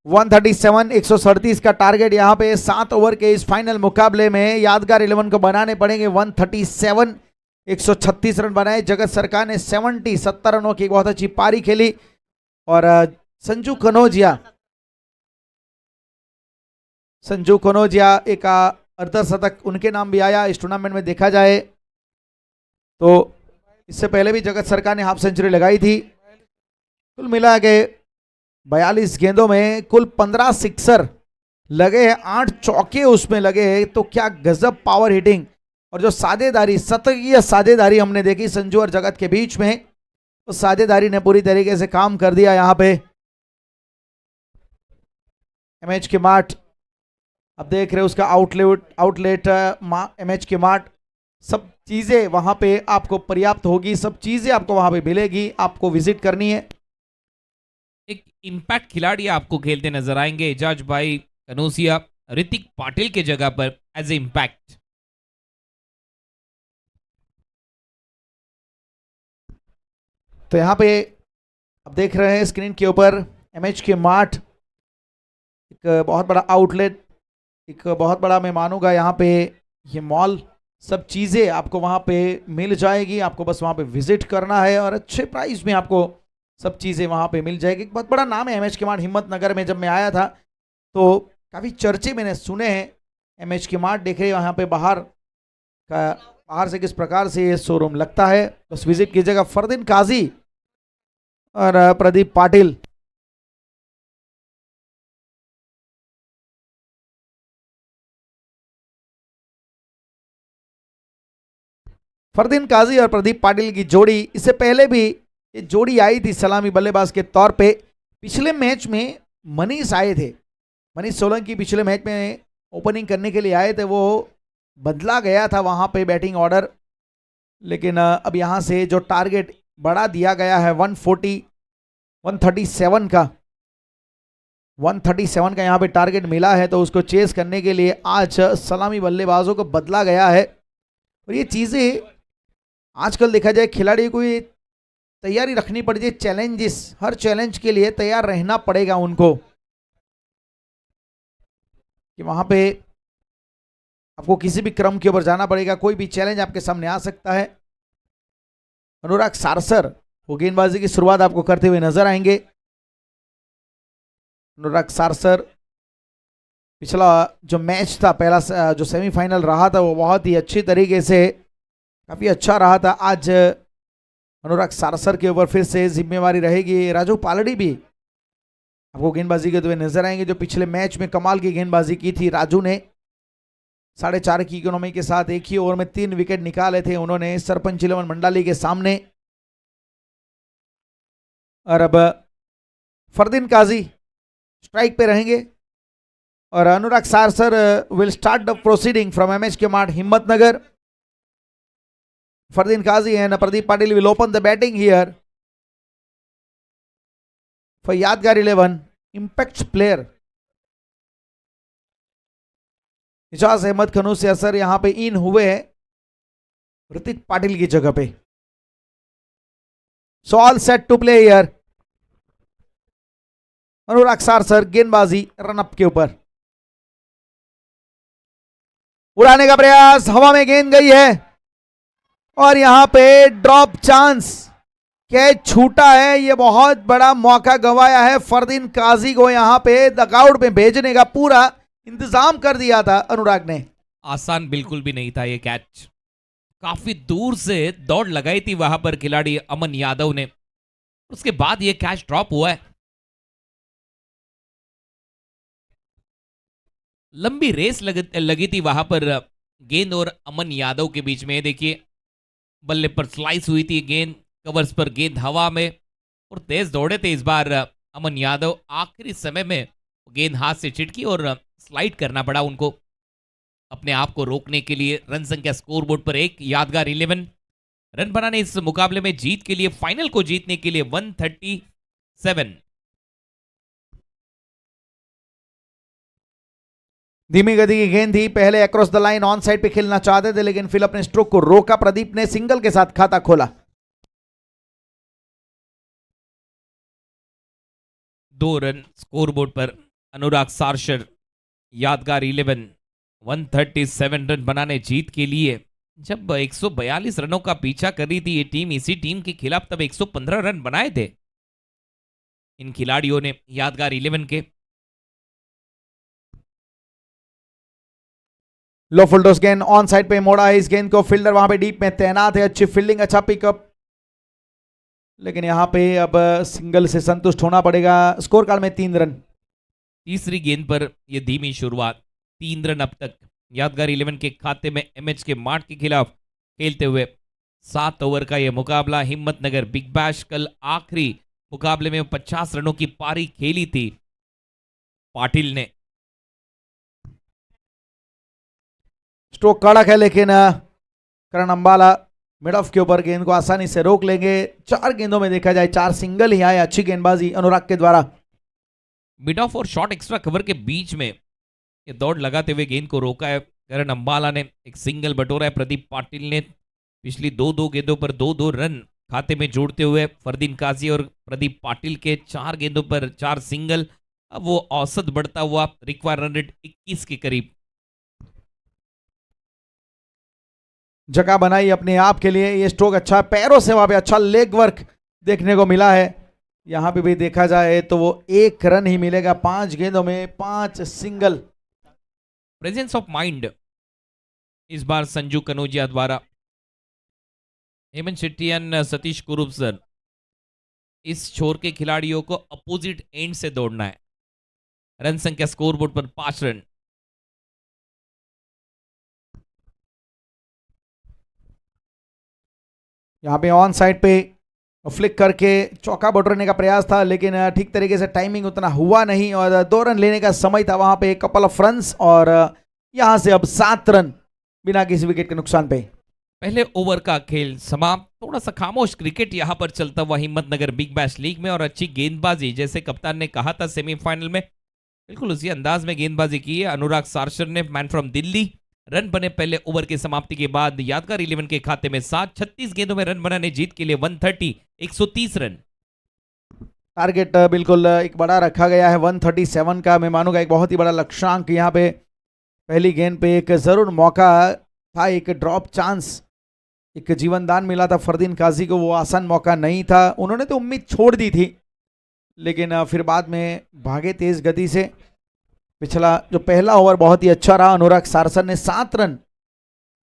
S1: वन 137 का टारगेट यहाँ पे 7 ओवर के इस फाइनल मुकाबले में यादगार 11 को बनाने पड़ेंगे। 137 136 रन बनाए जगत सरकार ने। 70 रनों की बहुत अच्छी पारी खेली। और संजू कनौजिया एक अर्धशतक उनके नाम भी आया इस टूर्नामेंट में। देखा जाए तो इससे पहले भी जगत सरकार ने हाफ सेंचुरी लगाई थी। कुल मिला के 42 गेंदों में कुल 15 सिक्सर लगे हैं, 8 चौके उसमें लगे हैं। तो क्या गजब पावर हिटिंग और जो साझेदारी, शतकीय साझेदारी हमने देखी संजू और जगत के बीच में, उस साझेदारी ने पूरी तरीके से काम कर दिया। यहाँ पे एमएच के मार्ट अब देख रहे हो, उसका आउटलेट एमएच के मार्ट, सब चीजें वहां पे आपको पर्याप्त होगी, सब चीजें आपको वहां पे मिलेगी। आपको विजिट करनी है।
S2: एक इंपैक्ट खिलाड़ी आपको खेलते नजर आएंगे। एजाज भाई कनौजिया ऋतिक पाटिल के जगह पर एज ए इंपैक्ट।
S1: तो यहाँ पे अब देख रहे हैं स्क्रीन के ऊपर एमएच के मार्ट, एक बहुत बड़ा आउटलेट, एक बहुत बड़ा मैं मानूंगा यहाँ पे ये मॉल, सब चीज़ें आपको वहाँ पे मिल जाएगी। आपको बस वहाँ पे विजिट करना है और अच्छे प्राइस में आपको सब चीज़ें वहाँ पे मिल जाएगी। बहुत बड़ा नाम है एमएच के मार्ट। हिम्मत नगर में जब मैं आया था तो काफ़ी चर्चे मैंने सुने हैं एमएच के मार्ट। देख रहे हैं यहाँ पे बाहर से किस प्रकार से ये शोरूम लगता है। बस विजिट कीजिएगा। फरदीन काजी और प्रदीप पाटिल, फरदीन काजी और प्रदीप पाटिल की जोड़ी, इससे पहले भी ये जोड़ी आई थी सलामी बल्लेबाज के तौर पे। पिछले मैच में मनीष आए थे, मनीष सोलंकी पिछले मैच में ओपनिंग करने के लिए आए थे। वो बदला गया था वहाँ पे बैटिंग ऑर्डर, लेकिन अब यहाँ से जो टारगेट बढ़ा दिया गया है 137 का, 137 का यहाँ पे टारगेट मिला है, तो उसको चेस करने के लिए आज सलामी बल्लेबाजों को बदला गया है। और ये चीज़ें आजकल देखा जाए खिलाड़ी को ये तैयारी रखनी पड़ती है, चैलेंजेस, हर चैलेंज के लिए तैयार रहना पड़ेगा उनको, कि वहां पे आपको किसी भी क्रम के ऊपर जाना पड़ेगा, कोई भी चैलेंज आपके सामने आ सकता है। अनुराग सारसर वो गेंदबाजी की शुरुआत आपको करते हुए नजर आएंगे। अनुराग सारसर पिछला जो मैच था, पहला जो सेमीफाइनल रहा था, वो बहुत ही अच्छी तरीके से काफी अच्छा रहा था। आज अनुराग सारसर के ऊपर फिर से जिम्मेवारी रहेगी। राजू पालड़ी भी आपको गेंदबाजी करते हुए नजर आएंगे, जो पिछले मैच में कमाल की गेंदबाजी की थी। राजू ने 4.5 की इकोनॉमी के साथ एक ही ओवर में 3 विकेट निकाले थे उन्होंने सरपंच 11 मंडाली के सामने। और अब फरदीन काजी स्ट्राइक पे रहेंगे और Anurag Sarsar will start the proceeding from MH के mart Himmatnagar. Fardeen Kazi and Pradeep Patil will open the batting here for Yadgar 11. Impact player Ijaz Ahmed Khanu से असर यहां पे इन हुए हैं ऋतिक पाटिल की जगह पे। So all set to play here. Anurag Sarsar गेंदबाजी रनअप के ऊपर, उड़ाने का प्रयास, हवा में गेंद गई है और यहां पे ड्रॉप चांस, कैच छूटा है। ये बहुत बड़ा मौका गंवाया है फरदीन काजी को, यहां पे डगआउट में भेजने का पूरा इंतजाम कर दिया था अनुराग ने।
S2: आसान बिल्कुल भी नहीं था ये कैच, काफी दूर से दौड़ लगाई थी वहां पर खिलाड़ी अमन यादव ने, उसके बाद ये कैच ड्रॉप हुआ है। लंबी रेस लगी थी वहां पर गेंद और अमन यादव के बीच में। देखिए बल्ले पर स्लाइस हुई थी गेंद, कवर्स पर गेंद हवा में और तेज दौड़े थे इस बार अमन यादव। आखिरी समय में गेंद हाथ से छिटकी और स्लाइड करना पड़ा उनको अपने आप को रोकने के लिए। रन संख्या स्कोरबोर्ड पर 1, यादगार 11 रन बनाने इस मुकाबले में जीत के लिए, फाइनल को जीतने के लिए 137।
S1: धीमी गति की गेंद थी, पहले across the line on side पे खेलना चाहते थे, लेकिन फिर अपने स्ट्रोक को रोका। प्रदीप ने सिंगल के साथ खाता खोला।
S2: 2 रन स्कोरबोर्ड पर अनुराग सारसर, यादगार 11 137 रन बनाने जीत के लिए। जब 142 रनों का पीछा कर रही थी ये टीम, इसी टीम के खिलाफ तब 115 रन बनाए थे इन खिलाड़ियों ने, यादगार 11 के।
S1: लो फुलटॉस गेंद ऑन साइड पे मोड़ा है इस गेंद को, फील्डर वहां पे डीप में तैनात है, अच्छी फील्डिंग, अच्छा पिकअप, लेकिन यहां पे अब सिंगल से संतुष्ट होना पड़ेगा। स्कोर कार्ड में 3 रन।
S2: तीसरी गेंद पर यह धीमी शुरुआत, 3 रन अब तक यादगार 11 के खाते में एमएच के मार्ट के खिलाफ खेलते हुए। 7 ओवर का यह मुकाबला हिम्मतनगर बिग बैश। कल आखिरी मुकाबले में 50 रनों की पारी खेली थी पाटिल ने।
S1: स्ट्रोक कड़क है, लेकिन करण अंबाला मिड ऑफ के ऊपर गेंद को आसानी से रोक लेंगे। 4 गेंदों में देखा जाए 4 सिंगल ही आए। अच्छी गेंदबाजी अनुराग के द्वारा।
S2: मिड ऑफ और शॉर्ट एक्स्ट्रा कवर के बीच में ये दौड़ लगाते हुए गेंद को रोका है करण अंबाला ने, एक सिंगल बटोरा है प्रदीप पाटिल ने। पिछली 2 गेंदों पर 2 रन खाते में जोड़ते हुए फरदीन काजी और प्रदीप पाटिल के 4 गेंदों पर 4 सिंगल। अब वो औसत बढ़ता हुआ रिक्वायर रन रेट 21 के करीब।
S1: जगह बनाई अपने आप के लिए, ये स्ट्रोक अच्छा, पैरों से वहां पे अच्छा लेग वर्क देखने को मिला है। यहां पे भी देखा जाए तो वो 1 रन ही मिलेगा। 5 गेंदों में 5 सिंगल।
S2: प्रेजेंस ऑफ माइंड इस बार संजू कनौजिया द्वारा। हेमंत शेट्टी एंड सतीश कुरूप सर, इस छोर के खिलाड़ियों को अपोजिट एंड से दौड़ना है। रन संख्या स्कोरबोर्ड पर 5 रन।
S1: यहाँ पे ऑन साइड पे फ्लिक करके चौका बटोरने का प्रयास था, लेकिन ठीक तरीके से टाइमिंग उतना हुआ नहीं और 2 रन लेने का समय था वहां पे। कपल ऑफ रन्स और यहां से अब 7 रन बिना किसी विकेट के नुकसान पे।
S2: पहले ओवर का खेल समाप्त। थोड़ा सा खामोश क्रिकेट यहां पर चलता हुआ हिम्मतनगर बिग बैश लीग में और अच्छी गेंदबाजी, जैसे कप्तान ने कहा था सेमीफाइनल में, बिल्कुल उसी अंदाज में गेंदबाजी की है अनुराग सारसर ने, मैन फ्रॉम दिल्ली। रन बने पहले ओवर की समाप्ति के बाद यादगार 11 के खाते में 36 गेंदों में रन बनाने जीत के लिए 130 रन।
S1: टारगेट बिल्कुल एक बड़ा रखा गया है 137 का। मैं मानूंगा एक बहुत ही बड़ा लक्ष्यांक यहाँ पे। पहली गेंद पे एक जरूर मौका था, एक ड्रॉप चांस, एक जीवन दान मिला था फरदीन काजी को। वो आसान मौका नहीं था, उन्होंने तो उम्मीद छोड़ दी थी, लेकिन फिर बाद में भागे तेज गति से। पिछला जो पहला ओवर बहुत ही अच्छा रहा, अनुराग सारसन ने 7 रन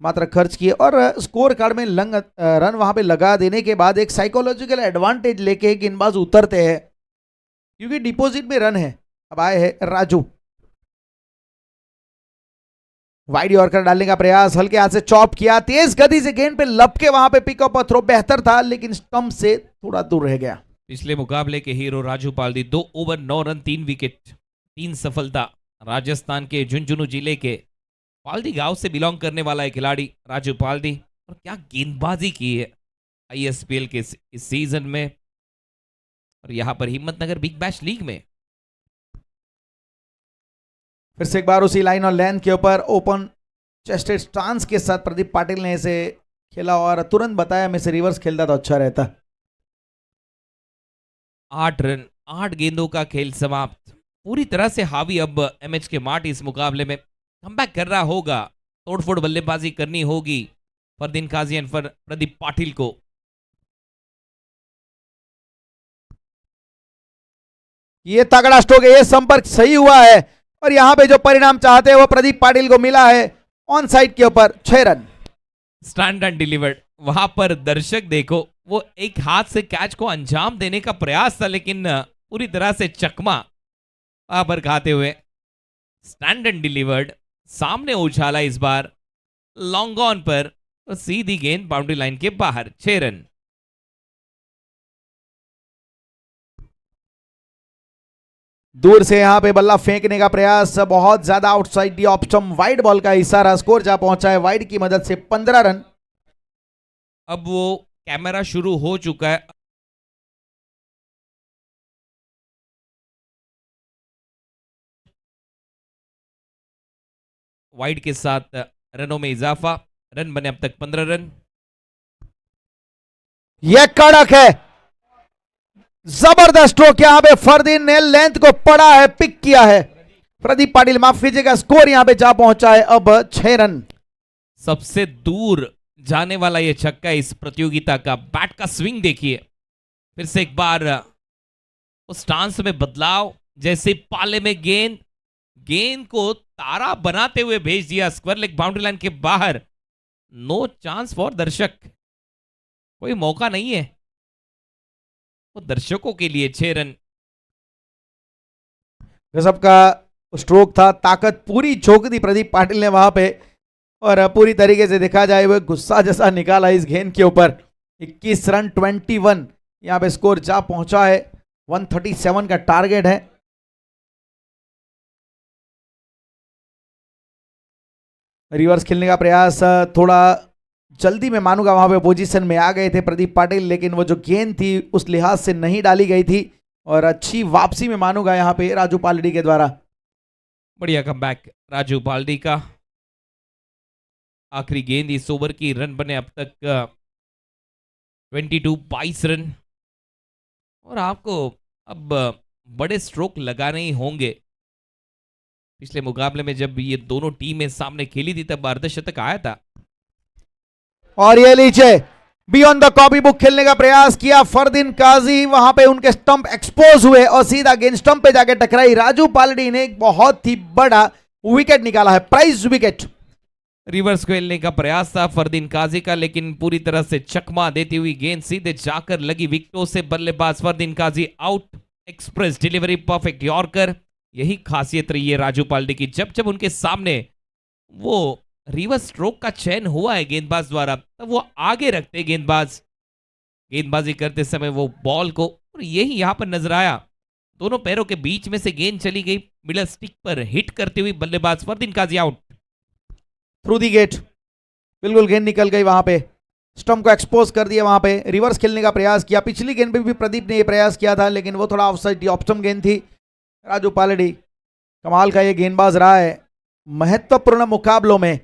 S1: मात्र खर्च किए और स्कोर कार्ड में रन वहां पे लगा देने के बाद एक साइकोलॉजिकल एडवांटेज लेके गेंदबाज उतरते हैं, क्योंकि डिपॉजिट में रन है। अब आए हैं राजू, वाइड यॉर्कर डालने का प्रयास, हल्के हाथ से चॉप किया, तेज गति से गेंद पे लपके वहां पे पिकअप और थ्रो बेहतर था, लेकिन स्टंप से थोड़ा दूर रह गया।
S2: पिछले मुकाबले के hero Raju Paldi 2 over 9 run 3 wicket 3 सफलता। राजस्थान के झुंझुनू जिले के पाल्दी गांव से बिलोंग करने वाला है खिलाड़ी राजू पाल्दी, और क्या गेंदबाजी की है आईएसपीएल के इस सीजन में, और यहां पर हिम्मतनगर बिग बैश लीग में।
S1: फिर से एक बार उसी लाइन और लेंथ के ऊपर ओपन चेस्टेड स्टांस के साथ प्रदीप पाटिल ने इसे खेला और तुरंत बताया मैं इसे रिवर्स खेलता तो अच्छा रहता।
S2: 8 रन 8 गेंदों का खेल समाप्त। पूरी तरह से हावी अब एमएच के मार्ट इस मुकाबले में कमबैक कर रहा होगा, तोड़फोड़ बल्लेबाजी करनी होगी फरदीन काजी एंड प्रदीप पाटिल को।
S1: ये तगड़ा स्ट्रोक है, ये संपर्क सही हुआ है और यहां पे जो परिणाम चाहते हैं वो प्रदीप पाटिल को मिला है। ऑन साइड के ऊपर 6 रन।
S2: Stand and delivered. वहां पर दर्शक देखो, वो एक हाथ से कैच को अंजाम देने का प्रयास था, लेकिन पूरी तरह से चकमा वहां पर खाते हुए स्टैंड एंड डिलीवर्ड सामने उछाला इस बार लॉन्ग ऑन पर, और सीधी गेंद बाउंड्री लाइन के बाहर। 6 रन।
S1: दूर से यहां पे बल्ला फेंकने का प्रयास, बहुत ज्यादा outside the option, wide ball का इशारा, स्कोर जा पहुंचा है वाइड की मदद से 15 रन।
S2: अब वो कैमरा शुरू हो चुका है। वाइड के साथ रनों में इजाफा, रन बने अब तक 15 रन।
S1: यह कड़क है, जबरदस्त स्ट्रोक यहां पे फरदीन ने लेंथ को पड़ा है, पिक किया है। प्रदीप पाटिल माफ कीजिएगा, स्कोर यहां पे जा पहुंचा है अब 6 रन।
S2: सबसे दूर जाने वाला यह छक्का इस प्रतियोगिता का। बैट का स्विंग देखिए, फिर से एक बार उस स्टांस में बदलाव, जैसे पाले में गेंद को तारा बनाते हुए भेज दिया स्क्वायर लेग बाउंड्री लाइन के बाहर। नो चांस फॉर दर्शक, कोई मौका नहीं है वो दर्शकों के लिए। 6 रन।
S1: गजब का स्ट्रोक था, ताकत पूरी झोंक दी प्रदीप पाटिल ने वहां पे, और पूरी तरीके से देखा जाए वो गुस्सा जैसा निकाला इस गेंद के ऊपर। 21 रन 21 यहां पे स्कोर जा पहुंचा है। 137 का टारगेट है। रिवर्स खेलने का प्रयास, थोड़ा जल्दी में मानूंगा वहां पे पोजीशन में आ गए थे प्रदीप पाटिल, लेकिन वो जो गेंद थी उस लिहाज से नहीं डाली गई थी, और अच्छी वापसी में मानूंगा यहां पे राजू पालड़ी के द्वारा।
S2: बढ़िया कमबैक राजू पालड़ी का। आखिरी गेंद इस ओवर की, रन बने अब तक 22 रन, और आपको अब बड़े स्ट्रोक लगाने ही होंगे। पिछले मुकाबले में जब ये दोनों टीमें सामने खेली थी तब अर्धशतक आया था।
S1: और ये लीजिए बियॉन्ड द कॉपी बुक खेलने का प्रयास किया फरदीन काजी, वहां पे उनके स्टंप एक्सपोज हुए और सीधा गेंद स्टंप पे जाके टकराई। राजू पालड़ी ने एक बहुत ही बड़ा विकेट निकाला है, प्राइज विकेट।
S2: रिवर्स खेलने का प्रयास था फरदीन काजी का, लेकिन पूरी तरह से चकमा देती हुई गेंद सीधे जाकर लगी विकेटों से। बल्लेबाज Fardeen Kazi out. Express delivery, perfect yorker. यही खासियत रही है राजू पालड़ी की। जब जब उनके सामने वो रिवर्स स्ट्रोक का चयन हुआ है गेंदबाज द्वारा, तब वो आगे रखते गेंदबाजी करते समय वो बॉल को, और यही यहां पर नजर आया। दोनों पैरों के बीच में से गेंद चली गई, मिडल स्टिक पर हिट करते हुए बल्लेबाज Fardeen Kazi out.
S1: Through the gate, बिल्कुल गेंद निकल गई वहां पे, स्टंप को एक्सपोज कर दिया। वहां पे रिवर्स खेलने का प्रयास किया। पिछली गेंद पे भी प्रदीप ने यह प्रयास किया था, लेकिन वो थोड़ा ऑफसाइड ऑप्शन गेंद थी। राजू पालड़ी कमाल का ये गेंदबाज रहा है महत्वपूर्ण मुकाबलों में।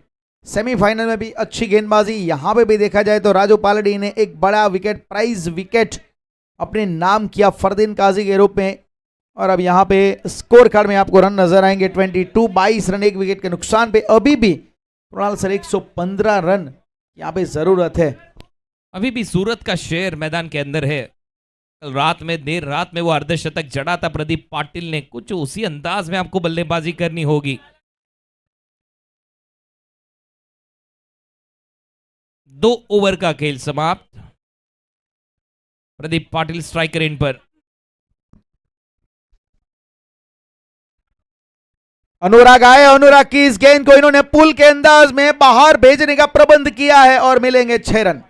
S1: सेमीफाइनल में भी अच्छी गेंदबाजी, यहां पे भी देखा जाए तो राजू पालड़ी ने एक बड़ा विकेट, प्राइज विकेट अपने नाम किया फरदीन काजी के रूप में। और अब यहाँ पे स्कोर कार्ड में आपको रन नजर आएंगे 22 रन, एक विकेट के नुकसान पे। अभी भी कुणाल सर 115 रन यहाँ पे जरूरत है।
S2: अभी भी सूरत का शेर मैदान के अंदर है। कल रात में, देर रात में वो अर्धशतक जड़ा था प्रदीप पाटिल ने, कुछ उसी अंदाज में आपको बल्लेबाजी करनी होगी। 2 ओवर का खेल समाप्त। प्रदीप पाटिल स्ट्राइकर एंड पर।
S1: अनुराग आए, अनुराग की इस गेंद को इन्होंने पुल के अंदाज में बाहर भेजने का प्रबंध किया है और मिलेंगे 6 रन।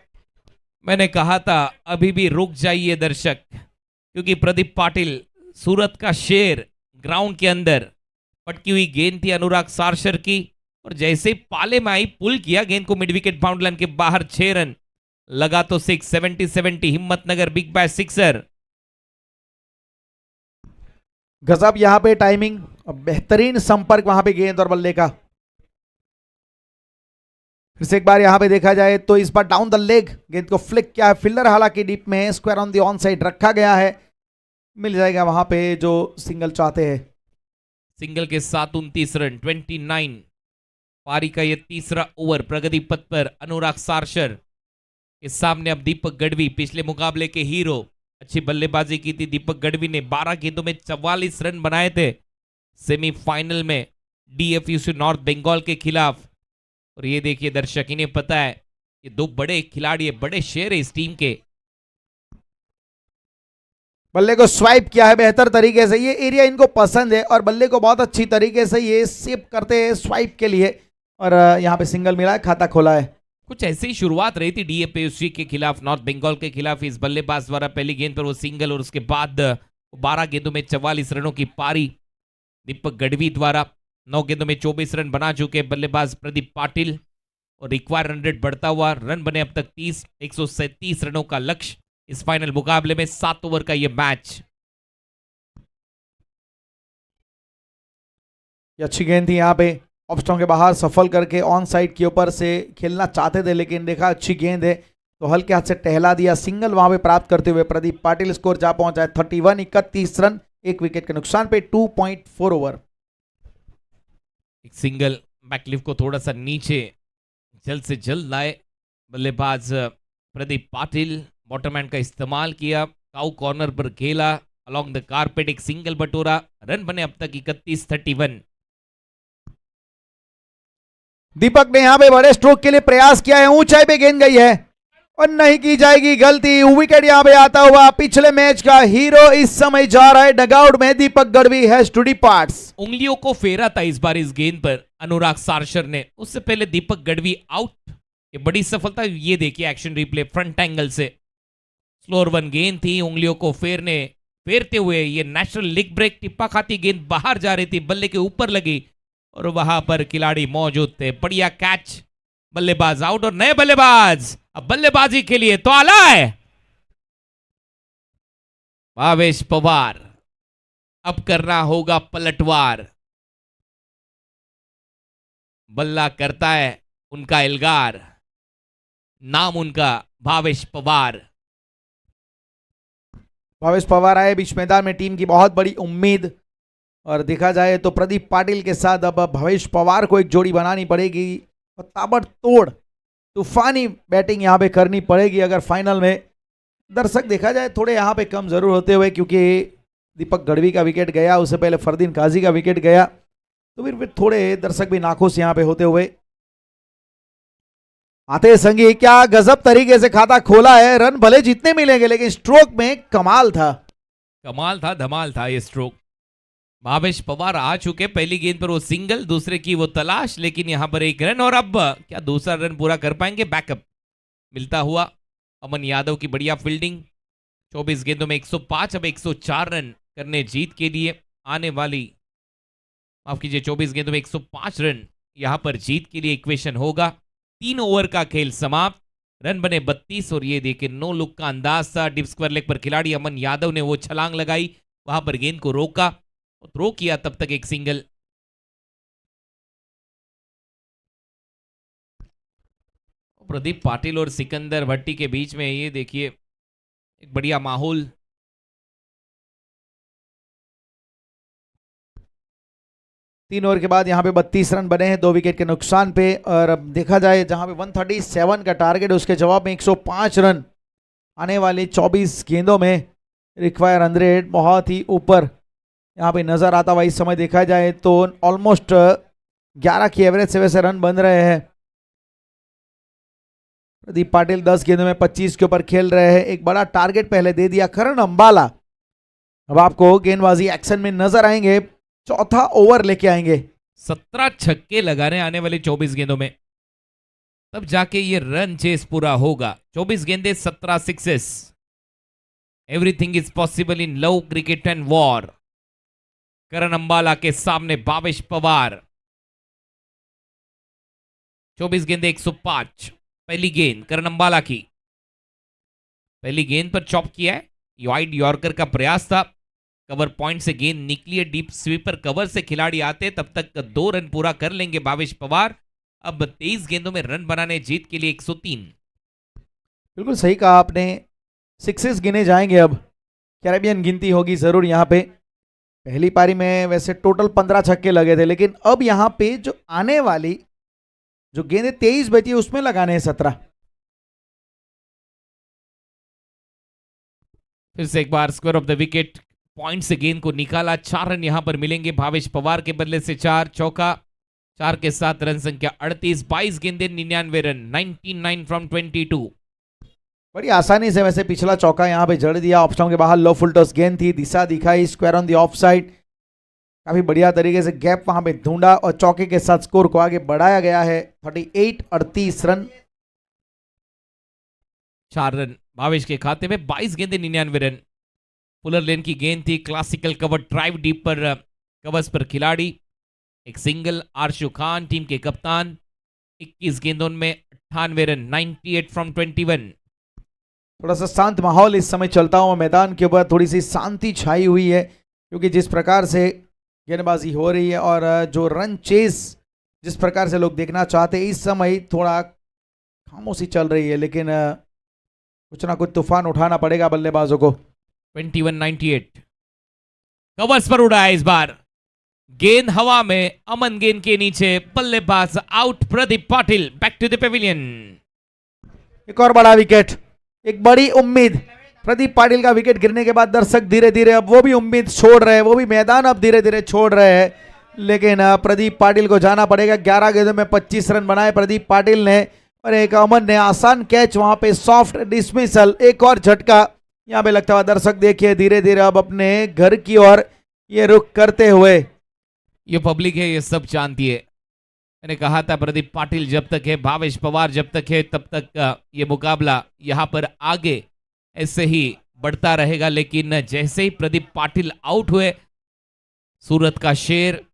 S2: मैंने कहा था अभी भी रुक जाइए दर्शक, क्योंकि प्रदीप पाटिल सूरत का शेर ग्राउंड के अंदर। पटकी हुई गेंद थी अनुराग सारशर की, और जैसे पाले में आई पुल किया गेंद को मिड विकेट बाउंड लाइन के बाहर। 6 रन लगा तो 6, 70-70 हिम्मतनगर बिग बैश सिक्सर।
S1: गजब यहां पे टाइमिंग, बेहतरीन संपर्क वहां पे गेंद और बल्ले का। फिर से एक बार यहां पे देखा जाए तो इस बार डाउन द लेग गेंद को फ्लिक किया है फील्डर, हालांकि डीप में square on the on side रखा गया है। मिल जाएगा वहां पे जो सिंगल चाहते हैं।
S2: सिंगल के साथ 29 रन, 29। पारी का ये तीसरा ओवर प्रगति पथ पर अनुराग सारशर के सामने। अब दीपक गढ़वी, पिछले मुकाबले के हीरो, अच्छी बल्लेबाजी की थी दीपक गढ़वी ने। 12 गेंदों में 44 रन बनाए थे सेमीफाइनल में डीएफयूसी नॉर्थ बंगाल के खिलाफ। और ये देखिए दर्शक, इन्हें पता है ये 2 बड़े खिलाड़ी है, बड़े शेर है इस टीम के।
S1: बल्ले को स्वाइप किया है बेहतर तरीके से, ये एरिया इनको पसंद है और बल्ले को बहुत अच्छी तरीके से ये सेव करते हैं स्वाइप के लिए। और यहाँ पे सिंगल मिला है, खाता खोला है।
S2: कुछ ऐसी ही शुरुआत रही थी डीएफयूसी के खिलाफ, नॉर्थ बंगाल के खिलाफ। इस बल्लेबाज द्वारा पहली गेंद पर वो सिंगल, और उसके बाद 12 गेंदों में 44 रनों की पारी दीपक गढ़वी द्वारा। 9 गेंदों में 24 रन बना चुके बल्लेबाज प्रदीप पाटिल, और रिक्वायर रन रेट बढ़ता हुआ, रन बने अब तक 30, 137 रनों का लक्ष्य इस फाइनल मुकाबले में। 7 ओवर का यह मैच।
S1: ये अच्छी गेंद थी यहाँ पे, ऑफ स्टंप के बाहर सफल करके ऑन साइड के ऊपर से खेलना चाहते थे, लेकिन देखा अच्छी गेंद है तो हल्के हाथ से टहला दिया। सिंगल वहां पे प्राप्त करते हुए प्रदीप पाटिल स्कोर जा पहुंचा है 31, 31 रन, एक विकेट के नुकसान पे 2.4 ओवर।
S2: एक सिंगल बैकलिफ्ट को थोड़ा सा नीचे जल्द से जल्द लाए बल्लेबाज प्रदीप पाटिल। बॉटमहैंड का इस्तेमाल किया, काउ कॉर्नर पर खेला, अलोंग द कारपेट एक सिंगल बटोरा। रन बने अब तक 31, 31।
S1: दीपक ने यहां पे बड़े स्ट्रोक के लिए प्रयास किया है, ऊंचाई पे गेंद गई है और नहीं की जाएगी गलती। विकेट यहां पे आता हुआ पिछले मैच का हीरो इस समय जा रहा है डगआउट में। दीपक गढ़वी हैज टू डिपार्ट।
S2: उंगलियों को फेरा था इस बार इस गेंद पर अनुराग सारशर ने, उससे पहले दीपक गढ़वी आउट। ये बड़ी सफलता। ये देखिए एक्शन रिप्ले फ्रंट एंगल से, स्लोअर वन गेंद थी, उंगलियों को फेरते हुए ये नेचुरल लिग ब्रेक, टिप्पा खाती गेंद बाहर जा रही थी, बल्ले के ऊपर लगी और वहां पर खिलाड़ी मौजूद थे। बढ़िया कैच, बल्लेबाज आउट और नए बल्लेबाज अब बल्लेबाजी के लिए तो आला है भावेश पवार। अब करना होगा पलटवार। बल्ला करता है उनका एल्गार, नाम उनका भावेश पवार।
S1: भावेश पवार आए बीच मैदान में, टीम की बहुत बड़ी उम्मीद। और देखा जाए तो प्रदीप पाटिल के साथ अब भावेश पवार को एक जोड़ी बनानी पड़ेगी और ताबड़तोड़ तूफानी बैटिंग यहां पे करनी पड़ेगी अगर फाइनल में। दर्शक देखा जाए थोड़े यहां पे कम जरूर होते हुए, क्योंकि दीपक गढ़वी का विकेट गया, उससे पहले फरदीन काजी का विकेट गया, तो फिर थोड़े दर्शक भी नाखुश यहां पे होते हुए। आते संगी क्या गजब तरीके से खाता खोला है। रन भले जितने मिलेंगे लेकिन स्ट्रोक में कमाल था,
S2: धमाल था ये स्ट्रोक। भावेश पवार आ चुके, पहली गेंद पर वो सिंगल, दूसरे की वो तलाश, लेकिन यहां पर 1 रन। और अब क्या दूसरा रन पूरा कर पाएंगे? बैकअप मिलता हुआ अमन यादव की बढ़िया फील्डिंग। 24 गेंदों में 105, अब 104 रन करने जीत के लिए आने वाली, माफ कीजिए 24 गेंदों में 105 रन यहां पर जीत के लिए इक्वेशन होगा। 3 ओवर का खेल समाप्त, रन बने 32। और ये देखिए नो लुक का अंदाज था, डिप स्क्वायर लेग पर खिलाड़ी अमन यादव ने वो छलांग लगाई, वहां पर गेंद को रोका, थ्रो किया, तब तक एक सिंगल प्रदीप पाटिल और सिकंदर भट्टी के बीच में ये देखिए एक बढ़िया माहौल।
S1: तीन ओवर के बाद यहाँ पे 32 रन बने हैं 2 विकेट के नुकसान पे। और अब देखा जाए जहाँ पे 137 का टारगेट, उसके जवाब में 105 रन आने वाली 24 गेंदों में रिक्वायर 100 बहुत ही ऊपर यहाँ पे नजर आता हुआ। इस समय देखा जाए तो ऑलमोस्ट 11 की एवरेज से वैसे रन बन रहे हैं। प्रदीप पाटिल 10 गेंदों में 25 के ऊपर खेल रहे हैं। एक बड़ा टारगेट पहले दे दिया करण अंबाला। अब आपको गेंदबाजी एक्शन में नजर आएंगे, चौथा ओवर लेके आएंगे।
S2: 17 छक्के लगाने आने वाले 24 गेंदों में, तब जाके ये रन चेस पूरा होगा। 24 गेंदे 17 sixes. Everything is possible in love cricket and war. Karan Ambala के सामने भावेश पवार। 24 गेंदे 105। पहली गेंद करण अंबाला की, पहली गेंद पर चॉप किया है। वाइड यॉर्कर का प्रयास था, कवर पॉइंट से गेंद निकली है। डीप स्वीपर कवर से खिलाड़ी आते तब तक 2 रन पूरा कर लेंगे भावेश पवार। अब 23 गेंदों में रन बनाने जीत के लिए 103।
S1: बिल्कुल सही कहा आपने, सिक्सेस गिने जाएंगे। अब कैरेबियन गिनती होगी जरूर यहाँ पे। पहली पारी में वैसे टोटल 15 छक्के लगे थे, लेकिन अब यहाँ पे जो आने वाली जो गेंदें 23 बची है उसमें लगाने हैं 17।
S2: फिर से एक बार square off the wicket point से गेंद को निकाला। 4 रन यहां पर मिलेंगे भावेश पवार के बदले से। 4 चौका, 4 के साथ रन संख्या 38। 22 गेंदे 99 रन, 99 फ्रॉम 22।
S1: बड़ी आसानी से वैसे पिछला चौका यहाँ पे जड़ दिया। ऑफ स्टंप के बाहर लो फुल टॉस गेंद थी, दिशा दिखाई, square on the of side. काफी बढ़िया तरीके से गैप वहां पे ढूंढा और चौके के साथ स्कोर को आगे बढ़ाया गया है। 38 रन।
S2: 4 रन भावेश के खाते में। 22 गेंदे 99 रन। पुलर लेन की गेंद थी, क्लासिकल कवर ड्राइव डीप पर कवर्स पर खिलाड़ी। एक सिंगल आरशु खान टीम के कप्तान। 21 गेंदों में 98 रन, 98 फ्रॉम 21।
S1: थोड़ा सा शांत माहौल इस समय चलता हुआ मैदान के ऊपर, थोड़ी सी शांति छाई हुई है, क्योंकि जिस प्रकार से गेंदबाजी हो रही है और जो रन चेस जिस प्रकार से लोग देखना चाहते हैं, इस समय थोड़ा खामोशी चल रही है। लेकिन कुछ ना कुछ तूफान उठाना पड़ेगा बल्लेबाजों को।
S2: 21-98 कवर्स पर उड़ा है इस बार। गेंद हवा में, अमन गेंद के नीचे, बल्लेबाज out. Pradeep Patil back to the pavilion.
S1: एक और बड़ा विकेट, एक बड़ी उम्मीद। प्रदीप पाटिल का विकेट गिरने के बाद दर्शक धीरे धीरे अब वो भी उम्मीद छोड़ रहे हैं, वो भी मैदान अब धीरे धीरे छोड़ रहे हैं। लेकिन प्रदीप पाटिल को जाना पड़ेगा। 11 गेंदों में 25 रन बनाए प्रदीप पाटिल ने, और एक अमन ने आसान कैच, वहां पे सॉफ्ट डिसमिसल। एक और झटका यहाँ पे लगता हुआ दर्शक देखिए धीरे धीरे अब अपने घर की ओर ये रुख करते हुए।
S2: ये पब्लिक है, ये सब जानती है। मैंने कहा था प्रदीप पाटिल जब तक है, भावेश पवार जब तक है, तब तक ये मुकाबला यहाँ पर आगे ऐसे ही बढ़ता रहेगा। लेकिन जैसे ही प्रदीप पाटिल आउट हुए, सूरत का शेर